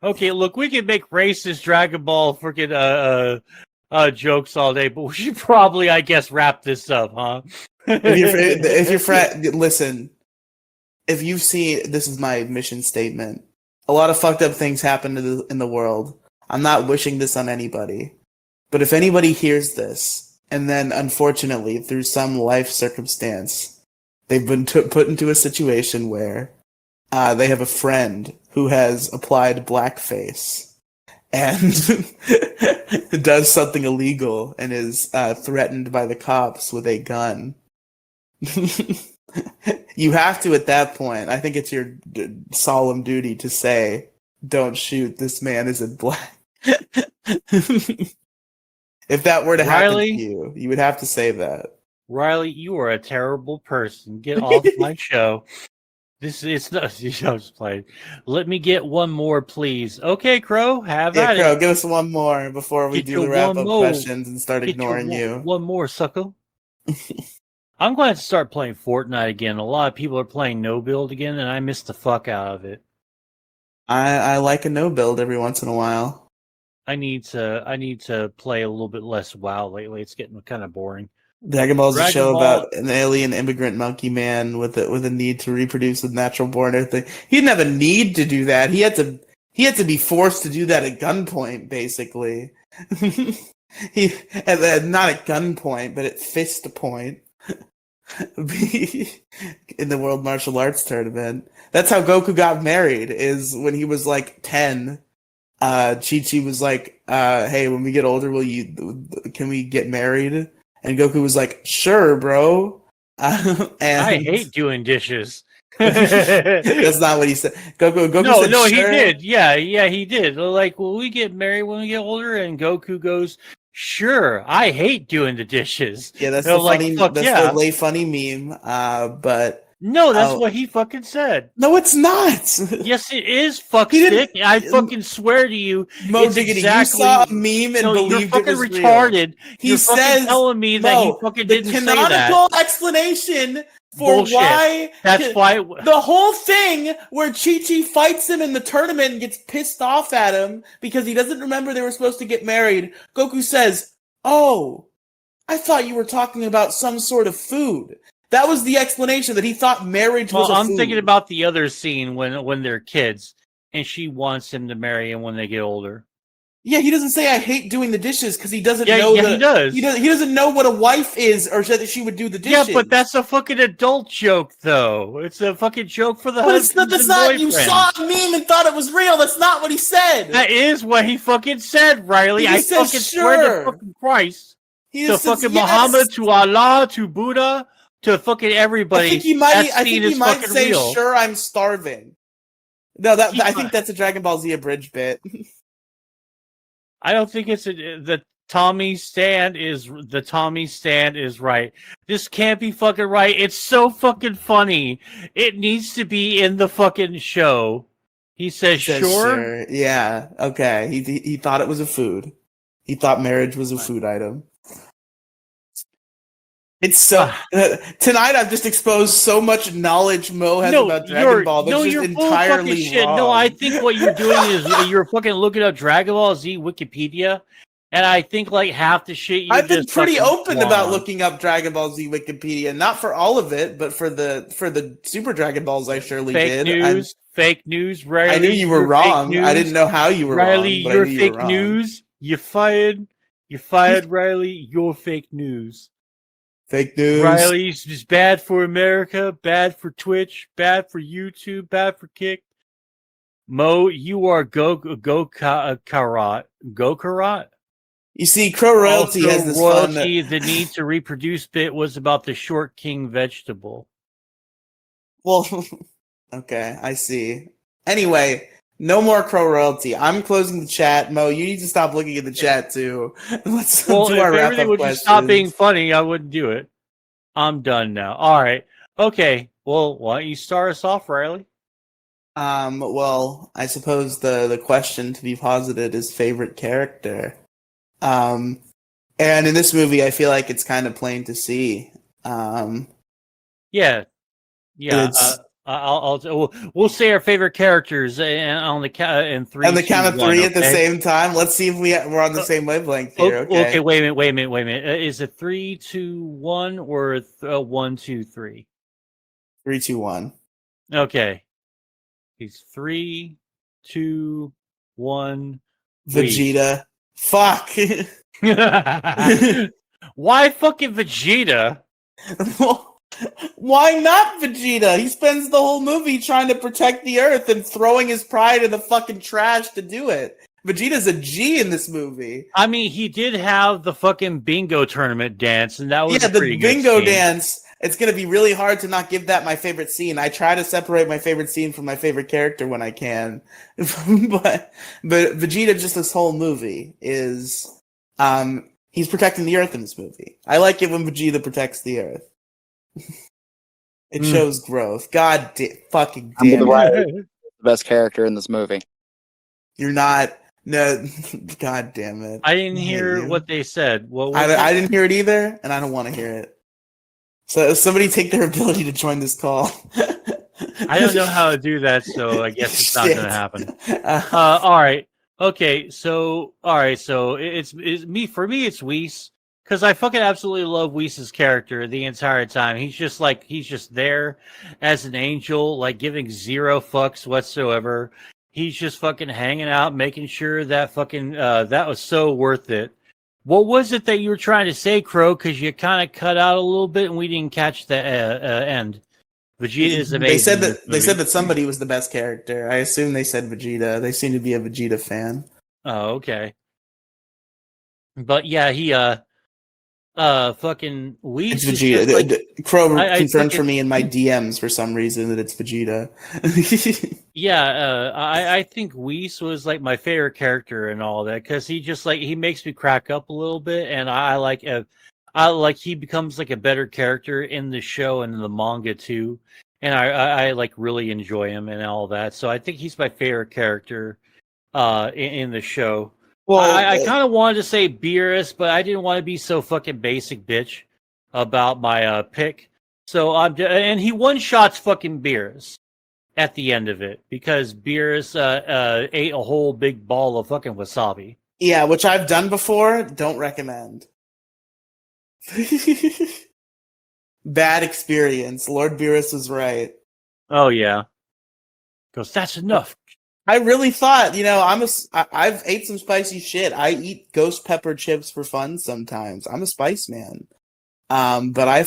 Okay, look, we can make racist Dragon Ball freaking jokes all day, but we should probably, I guess, wrap this up, huh? if you're listen. If you've seen, this is my mission statement. A lot of fucked up things happen in the world. I'm not wishing this on anybody. But if anybody hears this, and then unfortunately, through some life circumstance, they've been put into a situation where they have a friend who has applied blackface and does something illegal and is threatened by the cops with a gun. You have to, at that point, I think it's your solemn duty to say, don't shoot, this man isn't black. If that were to happen to you, you would have to say that. Riley, you are a terrible person. Get off my show. This is not. I'm just playing. Let me get one more, please. Okay, Crow, have at Crow, it. give us one more before we do the wrap-up questions and start ignoring you. One more, sucker. I'm going to start playing Fortnite again. A lot of people are playing no build again, and I miss the fuck out of it. I like a no build every once in a while. I need to play a little bit less WoW lately. It's getting kind of boring. Dragon Ball is a show about an alien immigrant monkey man with a need to reproduce with natural born everything. He didn't have a need to do that. He had to be forced to do that at gunpoint, basically. Not at gunpoint, but at fist point. In the World Martial Arts Tournament. That's how Goku got married, is when he was like 10. Chi-Chi was like, hey, when we get older, can we get married? And Goku was like, sure, bro. And I hate doing dishes. That's not what he said. Goku no, said, no, sure. He did. Yeah, he did. Like, will we get married when we get older? And Goku goes, sure. I hate doing the dishes. Yeah, that's the funny. The lay funny meme. But no, that's what he fucking said. No, it's not. Yes, it is. Fuck stick. I fucking swear to you. Mo Diggity, you saw a meme and believed it was retarded. He says, telling me that he fucking didn't say that. The canonical explanation for bullshit. Why that's why the whole thing where Chi-Chi fights him in the tournament and gets pissed off at him because he doesn't remember they were supposed to get married. Goku says, "Oh, I thought you were talking about some sort of food." That was the explanation, that he thought marriage was a food. I'm thinking about the other scene when they're kids and she wants him to marry him when they get older. Yeah, he doesn't say I hate doing the dishes because he doesn't know. Yeah, he does. He doesn't know what a wife is, or that she would do the dishes. Yeah, but that's a fucking adult joke, though. It's a fucking joke for the husband. But that's not. You saw a meme and thought it was real. That's not what he said. That is what he fucking said, Riley. I fucking swear to fucking Christ. To fucking Muhammad, to Allah, to Buddha, to fucking everybody. I think he might say, real. "Sure, I'm starving." No, I think that's a Dragon Ball Z abridged bit. I don't think it's the Tommy stand is right. This can't be fucking right. It's so fucking funny. It needs to be in the fucking show. He says sure. Yeah. Okay. He thought it was a food. He thought marriage was a food item. It's so tonight. I've just exposed so much knowledge Mo has about Dragon Ball. That's just entirely shit. wrong. No, I think what you're doing is you're fucking looking up Dragon Ball Z Wikipedia, and I think like half the shit. I've been pretty open about looking up Dragon Ball Z Wikipedia, not for all of it, but for the Super Dragon Balls, I surely did. Fake news, Riley. I knew you were you're fake wrong. I didn't news. know how you were Riley, wrong, but I you're knew you were fake wrong. news. You fired. You fired, Riley. You're fake news. Fake news. Riley's just bad for America, bad for Twitch, bad for YouTube, bad for Kick. Mo, you are Go-Karat. You see, Crow Royalty Also, has this royalty, fun. the need to reproduce bit was about the short king vegetable. Well, okay, I see. Anyway, no more Crow Royalty. I'm closing the chat. Mo, you need to stop looking at the chat too. Let's Well, do if our wrap everything up would questions. just stop being funny, I wouldn't do it. I'm done now. All right. Okay. Well, why don't you start us off, Riley? Well, I suppose the question to be posited is favorite character. And in this movie, I feel like it's kind of plain to see. Yeah. It's We'll say our favorite characters on the in three. on the count of 2, 3 1, at the okay? same time. Let's see if we're on the same wavelength here. Okay. Okay. Wait a minute. Is it 3, 2, 1 or 1, 2, 3? 3, 2, 1. Okay. He's 3, 2, 1. Vegeta. Fuck. Why fucking Vegeta? Why not Vegeta? He spends the whole movie trying to protect the Earth and throwing his pride in the fucking trash to do it. Vegeta's a G in this movie. I mean, he did have the fucking bingo tournament dance, and that was Yeah, a pretty the good bingo scene. dance. It's gonna be really hard to not give that my favorite scene. I try to separate my favorite scene from my favorite character when I can, but Vegeta, just this whole movie is, he's protecting the Earth in this movie. I like it when Vegeta protects the Earth. It shows growth. Fucking damn the best character in this movie. You're not. No, God damn it. I didn't hate hear you. what they said. What was I didn't hear it either, and I don't want to hear it. So somebody take their ability to join this call. I don't know how to do that, so I guess it's not going to happen. Uh, All right. Okay. So, all right. So it's me. For me, it's Whis, because I fucking absolutely love Whis' character the entire time. He's just there as an angel, like giving zero fucks whatsoever. He's just fucking hanging out, making sure that fucking that was so worth it. What was it that you were trying to say, Crow? Because you kind of cut out a little bit, and we didn't catch the end. Vegeta is amazing. They said that somebody was the best character. I assume they said Vegeta. They seem to be a Vegeta fan. Oh, okay. But yeah, he fucking Whis. It's Vegeta. Crow confirmed fucking- for me in my DMs for some reason that it's Vegeta. Yeah, I think Whis was like my favorite character and all that, because he just like he makes me crack up a little bit, and I like he becomes like a better character in the show and in the manga too, and I like really enjoy him and all that. So I think he's my favorite character in the show. Well, I kind of wanted to say Beerus, but I didn't want to be so fucking basic bitch about my pick. So and he one shots fucking Beerus at the end of it, because Beerus ate a whole big ball of fucking wasabi. Yeah, which I've done before. Don't recommend. Bad experience. Lord Beerus was right. Oh yeah, because that's enough. I really thought, I've ate some spicy shit. I eat ghost pepper chips for fun sometimes. I'm a spice man. But I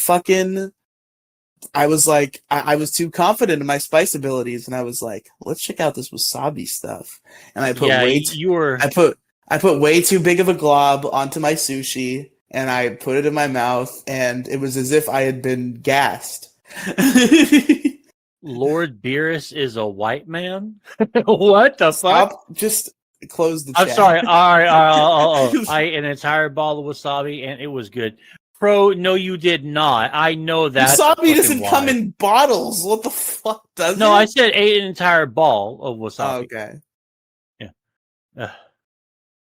was like, I was too confident in my spice abilities, and I was like, let's check out this wasabi stuff. And I put I put way too big of a glob onto my sushi, and I put it in my mouth, and it was as if I had been gassed. Lord Beerus is a white man? What the fuck? Just close the chat. I'm sorry. All right. I ate an entire ball of wasabi, and it was good. Pro, no, you did not. I know that. Wasabi doesn't come in bottles. What the fuck does it? No, I said ate an entire ball of wasabi. Oh, okay. Yeah.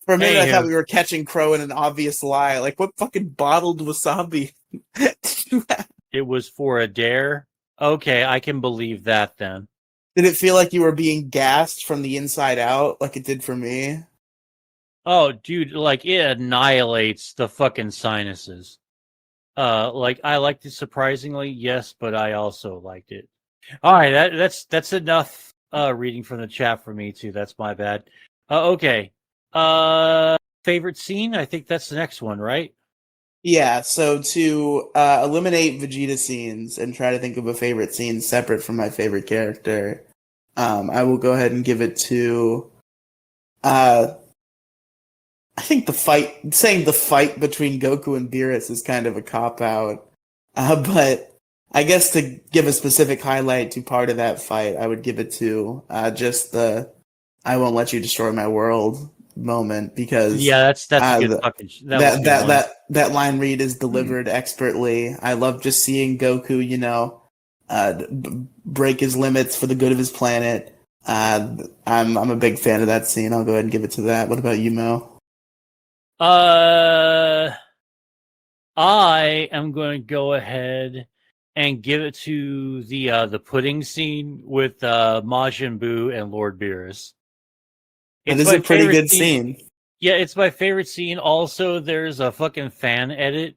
For a minute, I thought we were catching Crow in an obvious lie. Like, what fucking bottled wasabi did you have? It was for a dare. Okay, I can believe that then. Did it feel like you were being gassed from the inside out, like it did for me? Oh, dude, like it annihilates the fucking sinuses. Like I liked it surprisingly, yes, but I also liked it. All right, that's enough reading from the chat for me too. That's my bad. Okay. Favorite scene? I think that's the next one, right? Yeah, so to eliminate Vegeta scenes and try to think of a favorite scene separate from my favorite character, I will go ahead and give it to I think the fight, saying the fight between Goku and Beerus is kind of a cop-out. But I guess to give a specific highlight to part of that fight, I would give it to just the "I won't let you destroy my world" moment, because Yeah, that's a good fucking. That line read is delivered expertly. I love just seeing Goku, break his limits for the good of his planet. I'm a big fan of that scene. I'll go ahead and give it to that. What about you, Mo? I am going to go ahead and give it to the pudding scene with Majin Buu and Lord Beerus. It is a pretty good scene. Yeah, it's my favorite scene. Also, there's a fucking fan edit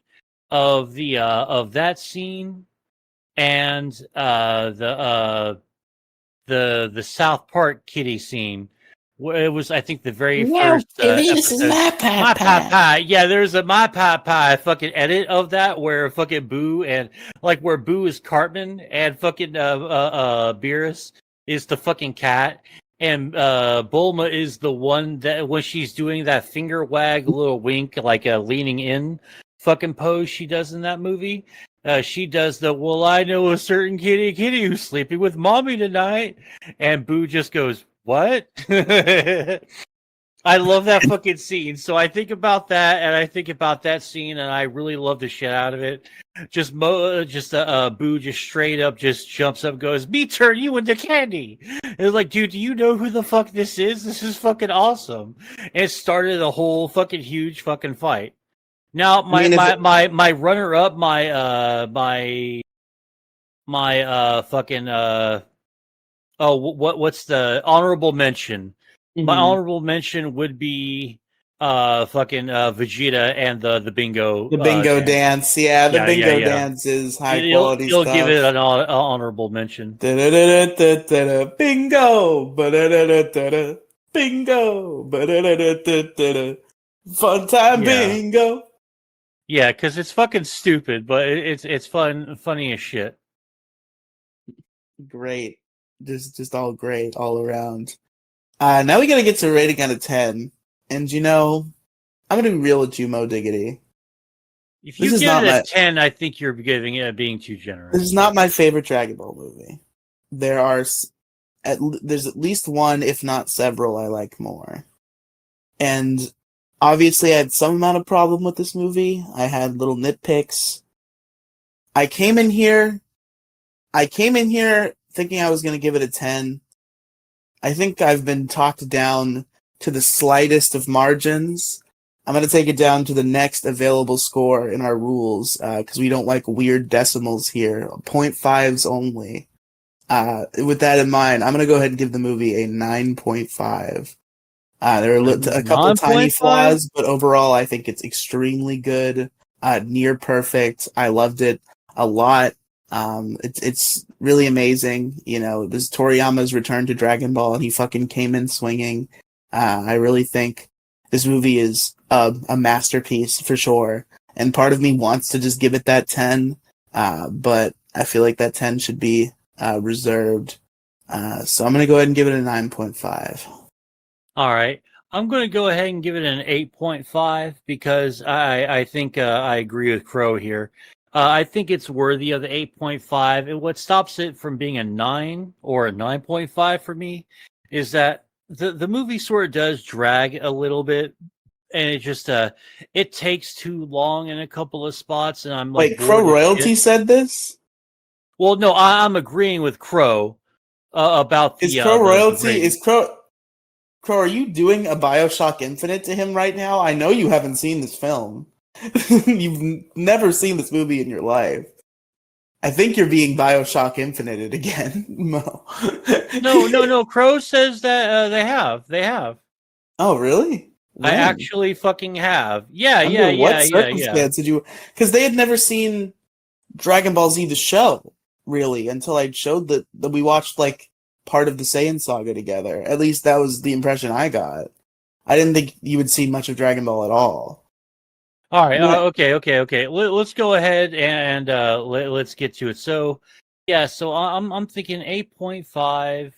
of the of that scene and the South Park kitty scene. It was, I think, the very first this is my pie. Yeah, there's a my pie fucking edit of that where fucking Boo and where Boo is Cartman and fucking Beerus is the fucking cat, and Bulma is the one that when she's doing that finger wag, little wink, like a leaning in fucking pose she does in that movie. She does the "well, I know a certain kitty who's sleeping with mommy tonight," and Boo just goes, "What?" I love that fucking scene. So I think about that, and I think about that scene, and I really love the shit out of it. Boo just straight up just jumps up, and goes, "Me turn you into candy." It's like, dude, do you know who the fuck this is? This is fucking awesome. And it started a whole fucking huge fucking fight. Now my runner up, what's the honorable mention? Mm-hmm. My honorable mention would be Vegeta and the bingo. The bingo dance. Yeah, the bingo dance is high quality stuff. You'll give it an honorable mention. Bingo! Bingo! Fun time bingo! Yeah, because it's fucking stupid, but it's funny as shit. Great. Just all great all around. Now we gotta get to a rating out of 10. And I'm gonna be real with you, Mo Diggity. If you give it a 10, I think you're being too generous. This is not my favorite Dragon Ball movie. There's at least one, if not several, I like more. And obviously I had some amount of problem with this movie. I had little nitpicks. I came in here thinking I was going to give it a 10. I think I've been talked down to the slightest of margins. I'm going to take it down to the next available score in our rules, because we don't like weird decimals here. 0.5s only. With that in mind, I'm going to go ahead and give the movie a 9.5. There are a couple tiny flaws, but overall I think it's extremely good. Near perfect. I loved it a lot. It's really amazing. This is Toriyama's return to Dragon Ball, and he fucking came in swinging. I really think this movie is a masterpiece for sure. And part of me wants to just give it that 10, but I feel like that 10 should be reserved. So I'm going to go ahead and give it a 9.5. All right. I'm going to go ahead and give it an 8.5 because I think I agree with Crow here. I think it's worthy of the 8.5. And what stops it from being a 9 or a 9.5 for me is that the movie sort of does drag a little bit. And it just it takes too long in a couple of spots. And I'm like, wait, Crow Royalty said this? Well, no, I'm agreeing with Crow about the. Is Crow Royalty? Is Crow, are you doing a BioShock Infinite to him right now? I know you haven't seen this film. You've never seen this movie in your life. I think you're being BioShock Infinite again, Mo. No. Crow says that they have. Oh, really? When? I actually fucking have. Yeah. What circumstance did you? Because they had never seen Dragon Ball Z the show, really, until I showed that we watched like part of the Saiyan saga together. At least that was the impression I got. I didn't think you would see much of Dragon Ball at all. All right. Yeah. Okay. Let's go ahead and let's get to it. So, yeah. So I'm thinking 8.5,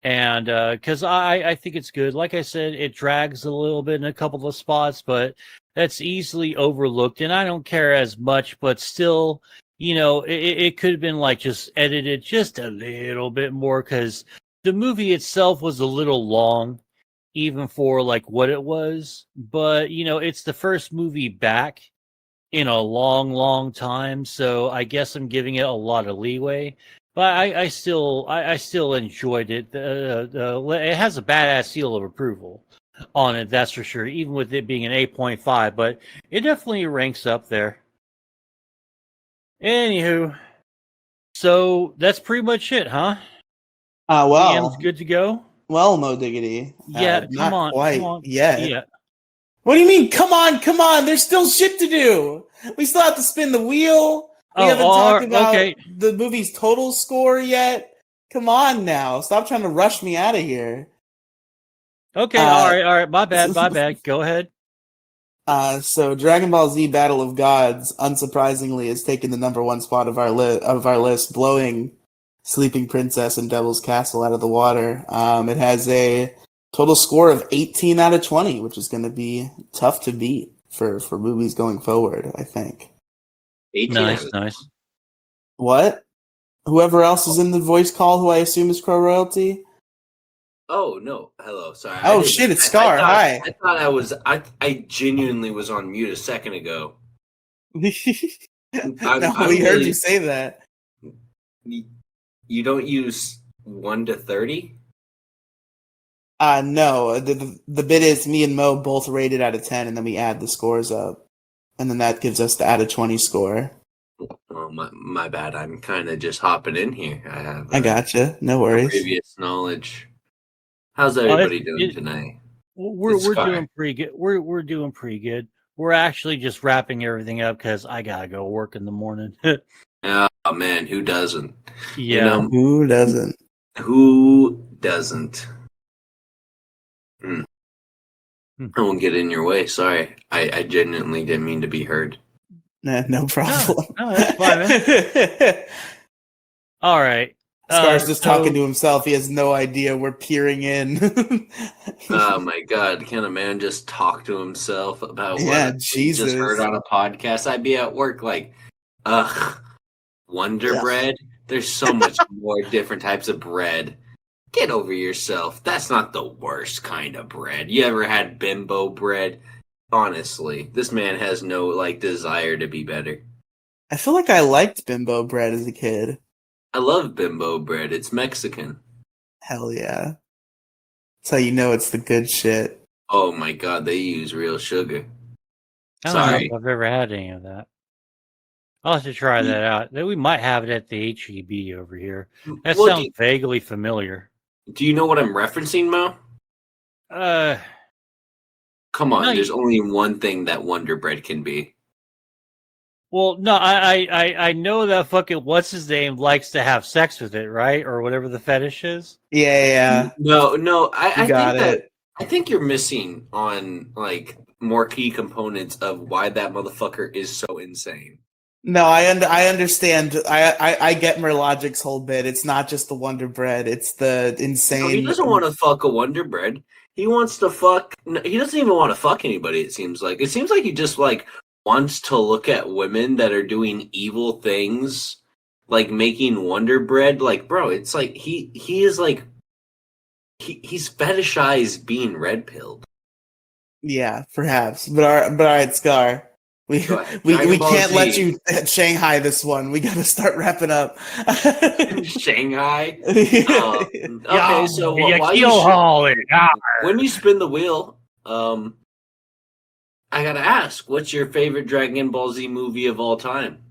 and because I think it's good. Like I said, it drags a little bit in a couple of spots, but that's easily overlooked, and I don't care as much. But still, it could have been like just edited just a little bit more because the movie itself was a little long even for like what it was, but it's the first movie back in a long time, so I guess I'm giving it a lot of leeway. But I still enjoyed it. It has a badass seal of approval on it, that's for sure, even with it being an 8.5, but it definitely ranks up there. Anywho, so that's pretty much it, huh? Well, DM's good to go. well, Mo Diggity. Yeah, not come on, quite come on. yet. Yeah. What do you mean? Come on! There's still shit to do. We still have to spin the wheel. We haven't talked about the movie's total score yet. Come on now. Stop trying to rush me out of here. Okay, all right. My bad. Go ahead. So Dragon Ball Z Battle of Gods, unsurprisingly, has taken the number one spot of our list, blowing Sleeping Princess and Devil's Castle out of the water. It has a total score of 18 out of 20, which is going to be tough to beat for movies going forward, I think. 18 nice. What? Whoever else is in the voice call, who I assume is Crow Royalty? Oh, no. Hello. Sorry. Oh, shit, it's Scar. Hi. I thought I genuinely was on mute a second ago. We heard you say that. You don't use 1 to 30? No. The bit is me and Mo both rated out of 10, and then we add the scores up. And then that gives us the out of 20 score. Oh, my bad. I'm kind of just hopping in here. I gotcha. No worries. Previous knowledge. How's everybody doing tonight? We're doing pretty good. We're doing pretty good. We're actually just wrapping everything up because I gotta go work in the morning. Oh man, who doesn't? Yeah, who doesn't? Who doesn't? I won't get in your way. Sorry, I genuinely didn't mean to be heard. Nah, no problem. No, that's fine, man. All right. Scar's just talking to himself. He has no idea we're peering in. Oh my god, can a man just talk to himself about what he just heard on a podcast? I'd be at work like, Wonder Bread? There's so much more different types of bread. Get over yourself. That's not the worst kind of bread. You ever had bimbo bread? Honestly, this man has no desire to be better. I feel like I liked bimbo bread as a kid. I love bimbo bread. It's Mexican. Hell yeah. That's how you know it's the good shit. Oh my god, they use real sugar. I don't know if I've ever had any of that. I'll have to try that out. We might have it at the HEB over here. That sounds vaguely familiar. Do you know what I'm referencing, Mo? Come on, there's only one thing that Wonder Bread can be. Well, no, I know that fucking what's his name likes to have sex with it, right? Or whatever the fetish is. Yeah. No, I think you're missing on more key components of why that motherfucker is so insane. No, I understand. I get Merlogic's whole bit. It's not just the Wonder Bread. It's the insane. No, he doesn't want to fuck a Wonder Bread. He wants to fuck. He doesn't even want to fuck anybody. It seems like he just wants to look at women that are doing evil things, making Wonder Bread. Bro, it's he's fetishized being red pilled. Yeah, perhaps. But all right, Scar. We can't let you Shanghai this one. We got to start wrapping up. Shanghai. Okay, so when you spin the wheel, I gotta ask, what's your favorite Dragon Ball Z movie of all time?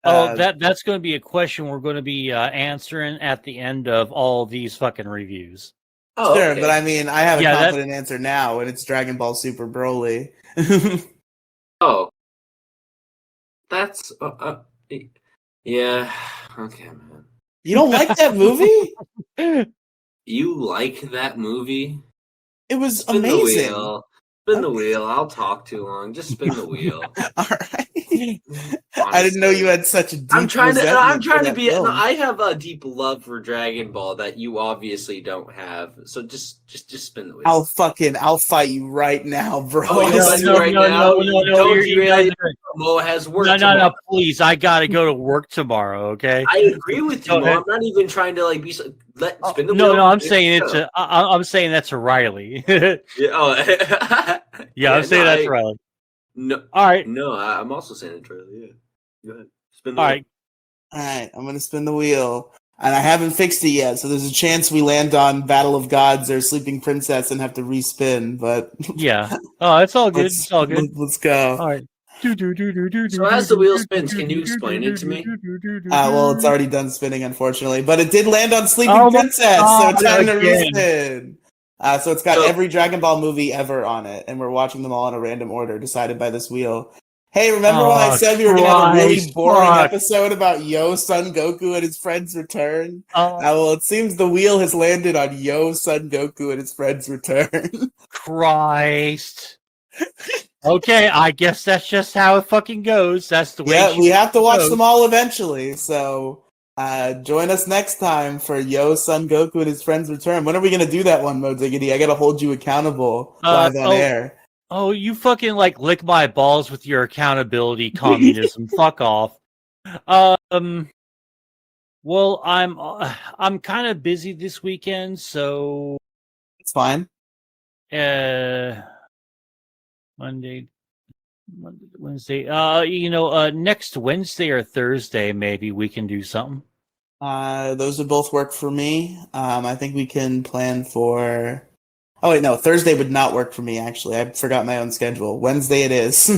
That's going to be a question we're going to be answering at the end of all these fucking reviews. Oh, sure, okay. But I mean, I have a confident answer now, and it's Dragon Ball Super Broly. Oh, that's yeah. Okay, man. You don't like that movie? You like that movie? It was Spin the amazing. wheel. Spin the Okay. wheel. I'll talk too long. Just spin the wheel. All right. I didn't know you had such a deep I'm trying to that be. film. No, I have a deep love for Dragon Ball that you obviously don't have. So just spin the wheel. I'll fight you right now, bro. Oh, you No, fight me no, right no, now? no, no, no. Don't You guys really? are- Mo has work No, tomorrow. please. I gotta go to work tomorrow. Okay. I agree with you, Go Mo. ahead. I'm not even trying to like be. Spin the No, wheel. no. I'm saying it's a. I'm saying that's a Riley. yeah, Yeah, oh, I'm saying that's I, Riley. No, All right. no, I'm also saying it, Charlie. Yeah, go ahead. Spin the All wheel. right. All right, I'm gonna spin the wheel, and I haven't fixed it yet, so there's a chance we land on Battle of Gods or Sleeping Princess and have to respin. But Yeah. Oh, it's all good. It's all good. Let's go. All right. So as the wheel spins, can you explain it to me? Well, it's already done spinning, unfortunately, but it did land on Sleeping Oh my Princess, God, so time to again. respin. So it's got So- every Dragon Ball movie ever on it, and we're watching them all in a random order decided by this wheel. Hey, remember when I Oh, said we were gonna have a really Christ, boring fuck. episode about Yo Son Goku and his friends return? Oh, Well, it seems the wheel has landed on Yo Son Goku and his friends return. Christ. Okay, I guess that's just how it fucking goes. That's the way. Yeah, we have to watch goes. them all eventually. So join us next time for Yo Son Goku and his friends return. When are we gonna do that one, Mo Diggity? I gotta hold you accountable live on air. Oh, you fucking like lick my balls with your accountability communism. Fuck off. Well, I'm kind of busy this weekend, so It's fine. Monday, Wednesday. Next Wednesday or Thursday, maybe we can do something. Those would both work for me. I think we can plan for. Oh wait, no, Thursday would not work for me. Actually, I forgot my own schedule. Wednesday it is.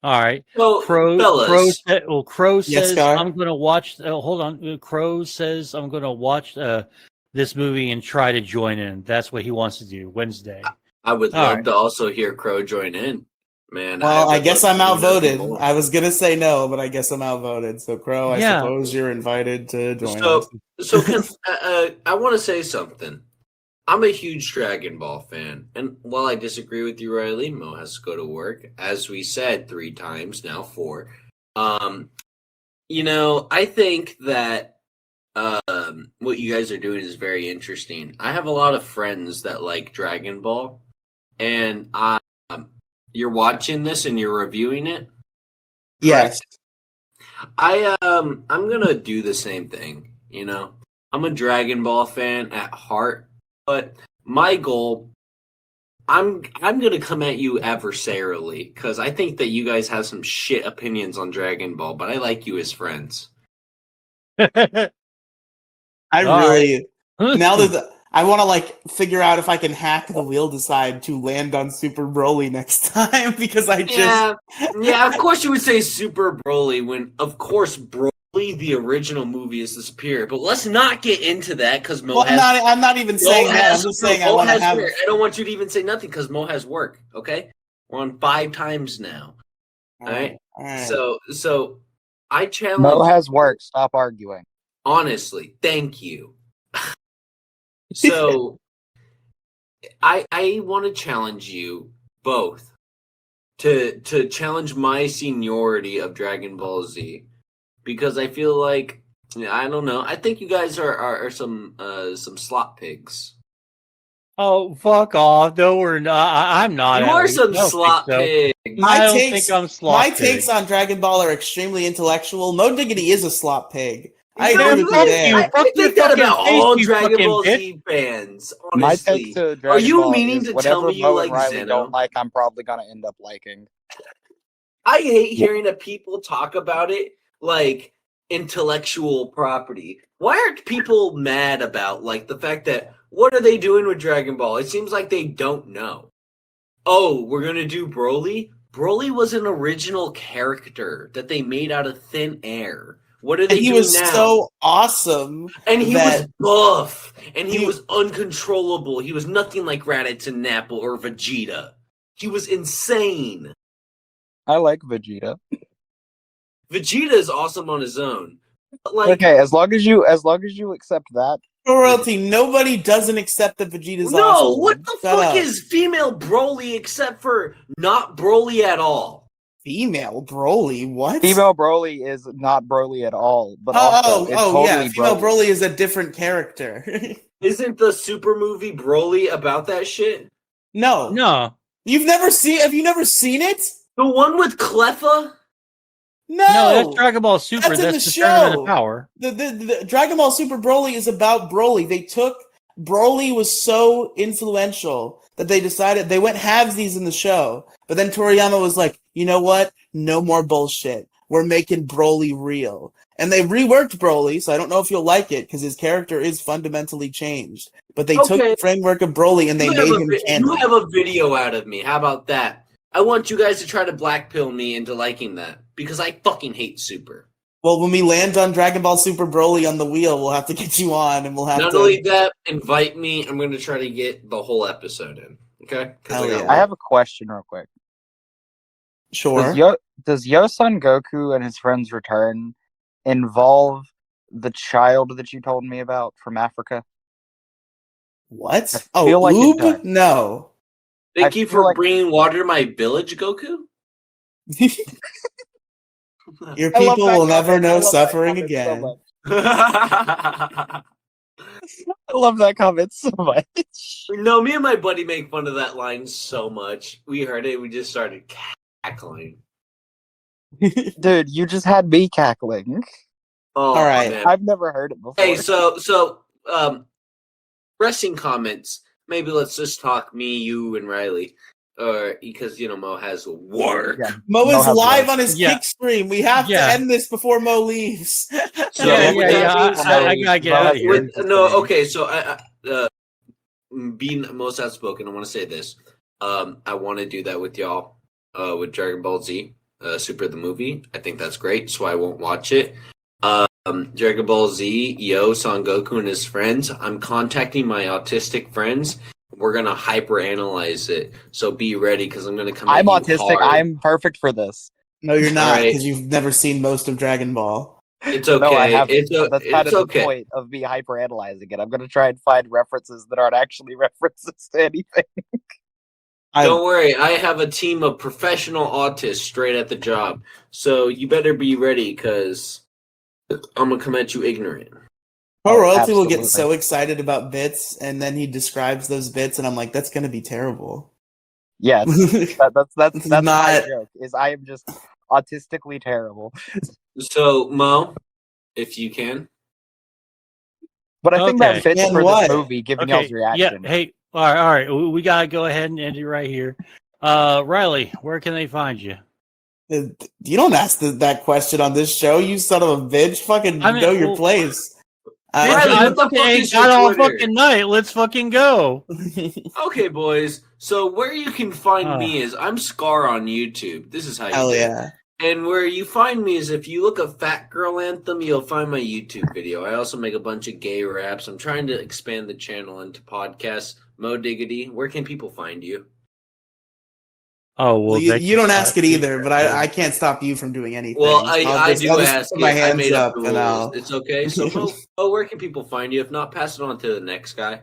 All right. So, fellas, Crow Yes, says Scar? I'm going to watch. Hold on. Crow says I'm going to watch this movie and try to join in. That's what he wants to do Wednesday. I would All love right. to also hear Crow join in. Man, Well, I would guess love I'm to know outvoted. more. I was gonna say no, but I guess I'm outvoted. So, Crow, I Yeah. suppose you're invited to join So, us. I want to say something. I'm a huge Dragon Ball fan, and while I disagree with you, Riley, Mo has to go to work, as we said 3 times now, 4. I think that what you guys are doing is very interesting. I have a lot of friends that like Dragon Ball, and you're watching this and you're reviewing it. Yes. I'm gonna do the same thing. I'm a Dragon Ball fan at heart, but my goal, I'm gonna come at you adversarially because I think that you guys have some shit opinions on Dragon Ball, but I like you as friends. I All really now that I want to figure out if I can hack the wheel decide to land on Super Broly next time because I just Yeah, of course you would say Super Broly when, of course, Broly, the original movie, is the superior. But let's not get into that because Mo has. I'm not even saying that. I'm just saying I want to have. Work. I don't want you to even say nothing because Mo has work. Okay, we're on 5 times now. All right. So I challenge. Mo has work. Stop arguing. Honestly, thank you. So I want to challenge you both to challenge my seniority of Dragon Ball Z because I feel like I don't know. I think you guys are some slop pigs. Oh, fuck off! No, we're not. I'm not. You at are least. some I don't slop think so. pigs. I don't think I'm slop My pig. takes on Dragon Ball are extremely intellectual. Mo Diggity is a slop pig. I No, agree with you fuck there. you. I Fuck think your that fucking about face, all you Dragon fucking Ball bitch. Z fans. My Honestly, take to Dragon you Ball meaning is to whatever tell me you Mo like and Riley Zeno? don't like, I'm probably gonna end up liking. I hate hearing that people talk about it like intellectual property. Why aren't people mad about the fact that what are they doing with Dragon Ball? It seems like they don't know. Oh, we're gonna do Broly? Broly was an original character that they made out of thin air. What are they And he doing was now? so awesome. And he that- was buff, and he he- was uncontrollable. He was nothing like Raditz and Nappa or Vegeta. He was insane. I like Vegeta. Vegeta is awesome on his own, Like, Okay, as long as you accept that. Royalty, nobody doesn't accept that Vegeta's no, awesome. what the Shut fuck up. is female Broly except for not Broly at all? Female Broly? What? Female Broly is not Broly at all, but also it's totally yeah. Female Broly is a different character. Isn't the super movie Broly about that shit? No. No, You've never seen? Have you never seen it? The one with Cleffa? No. that's Dragon Ball Super. That's in That's the the Tournament show. of Power. The Dragon Ball Super Broly is about Broly. Broly was so influential that they went halvesies in the show. But then Toriyama was like, you know what? No more bullshit. We're making Broly real. And they reworked Broly, so I don't know if you'll like it, because his character is fundamentally changed. But they took the framework of Broly and they made him canon. You have a video out of me. How about that? I want you guys to try to blackpill me into liking that, because I fucking hate Super. Well, when we land on Dragon Ball Super Broly on the wheel, we'll have to get you on, and we'll have Not to... only that, invite me. I'm going to try to get the whole episode in. Okay? Hell yeah. I have a question real quick. Sure. Does Yosun Goku and his friends return involve the child that you told me about from Africa? What? I feel like it Oob? does. No. Thank I you feel for like- bringing water to my village, Goku. Your I love people that will never comment. I know love that suffering comment so again. much. I I love that comment so much. No, me and my buddy make fun of that line so much. We heard it, we just started cackling. Dude, you just had me cackling. Oh, All right. man. I've never heard it before. Hey, wrestling comments. Maybe let's just talk me, you, and Riley. Because Mo has work. Yeah. Mo Mo is has live work. on his Yeah. kick stream. We have to Yeah. end this before Mo leaves. So Yeah, with that being said- I gotta get out of here. Okay, so being most outspoken, I want to say this. I want to do that with y'all with Dragon Ball Z, Super the movie. I think that's great, so I won't watch it. Dragon Ball Z, Son Goku and his friends. I'm contacting my autistic friends. We're gonna hyper-analyze it, so be ready because I'm gonna come. I'm at you autistic. hard. I'm perfect for this. No, you're not, Alright. because you've never seen most of Dragon Ball. It's okay. No, I haven't. It's That's kind of okay. the point of me hyper-analyzing it. I'm going to try and find references that aren't actually references to anything. Don't worry, I have a team of professional autists straight at the job. So you better be ready because I'm gonna come at you ignorant. Pro Royalty will get absolutely. so excited about bits, and then he describes those bits, and I'm like, that's gonna be terrible. Yes, that's It's my not- joke. Is I am just autistically terrible. So Mo, if you can. But I think Okay. that fits And for what? this movie, given Okay, y'all's reaction. yeah. Hey, all right. We gotta go ahead and end it right here. Riley, where can they find you? You don't ask that question on this show, you son of a bitch. Fucking I mean, know your well- place. Riley, I what the fucking fuck ain't is your got all Twitter? fucking night. Let's fucking go. Okay, boys. So where you can find Ah. me is I'm Scar on YouTube. This is how you Hell do it. yeah. And where you find me is if you look up Fat Girl Anthem, you'll find my YouTube video. I also make a bunch of gay raps. I'm trying to expand the channel into podcasts. Mo Diggity, where can people find you? Oh well, Well, you, they you can don't ask it find you. either, but I can't stop you from doing anything. Well, I'll I just do ask put it. my I hands made up up the and rules. It's okay. So Mo, where can people find you? If not, pass it on to the next guy.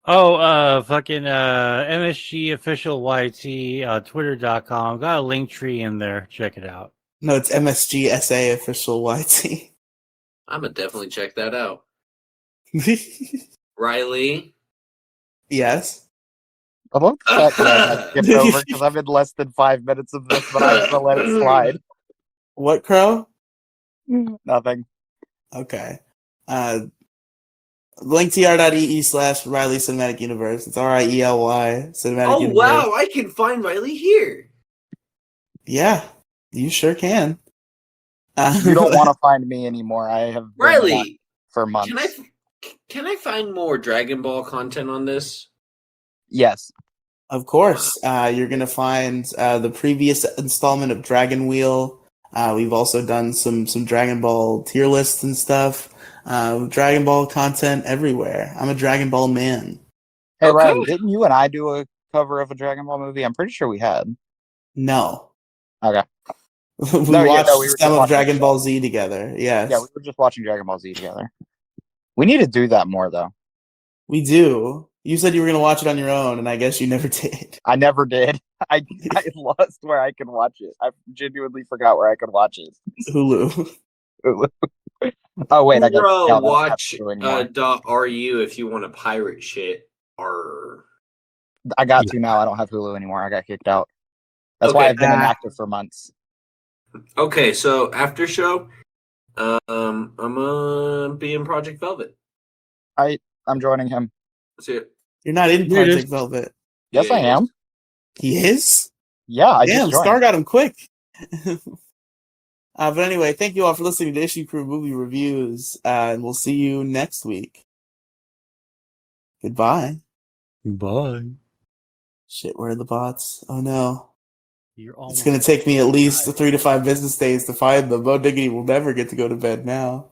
Oh, fucking MSG official YT, twitter.com. Got a link tree in there. Check it out. No, it's MSGSA official YT. I'm gonna definitely check that out. Riley. Yes. I love the fact that I skipped over because I'm in less than 5 minutes of this, but I'm gonna let it slide. What, Crow? Nothing. Okay. linktr.ee/Riley Cinematic Universe. It's RIELY Cinematic Oh Universe. wow, I can find Riley here. Yeah, you sure can. You don't want to find me anymore. I have been that Riley, for months. can I find more Dragon Ball content on this? Yes. Of course. You're going to find the previous installment of Dragon Wheel. We've also done some Dragon Ball tier lists and stuff. Dragon Ball content everywhere. I'm a Dragon Ball man. Hey, Okay. Riley, didn't you and I do a cover of a Dragon Ball movie? I'm pretty sure we had. No. Okay. we No, watched we were just some of watching Dragon the Ball show. Z together. Yes, Yeah, we were just watching Dragon Ball Z together. We need to do that more, though. we do. You said you were gonna watch it on your own, and I guess you never did. I never did. I lost where I could watch it. I genuinely forgot where I could watch it. Hulu. Oh wait, I got watch anymore. .ru if you want to pirate shit. Or I got to now. I don't have Hulu anymore. I got kicked out. That's why Okay. I've been inactive for months. Okay, so after show, I'm gonna be in Project Velvet. I'm joining him. See it. You're not in Here it is. Project Velvet. Yes, Yeah, I am. He is? Yeah, I Damn, just joined. Star got him quick. But anyway, thank you all for listening to Issue Crew Movie Reviews, and we'll see you next week. Goodbye. Bye. Shit, where are the bots? Oh no. You're It's almost going to take me at least 3 to 5 business days to find them. Bo Diggity will never get to go to bed now.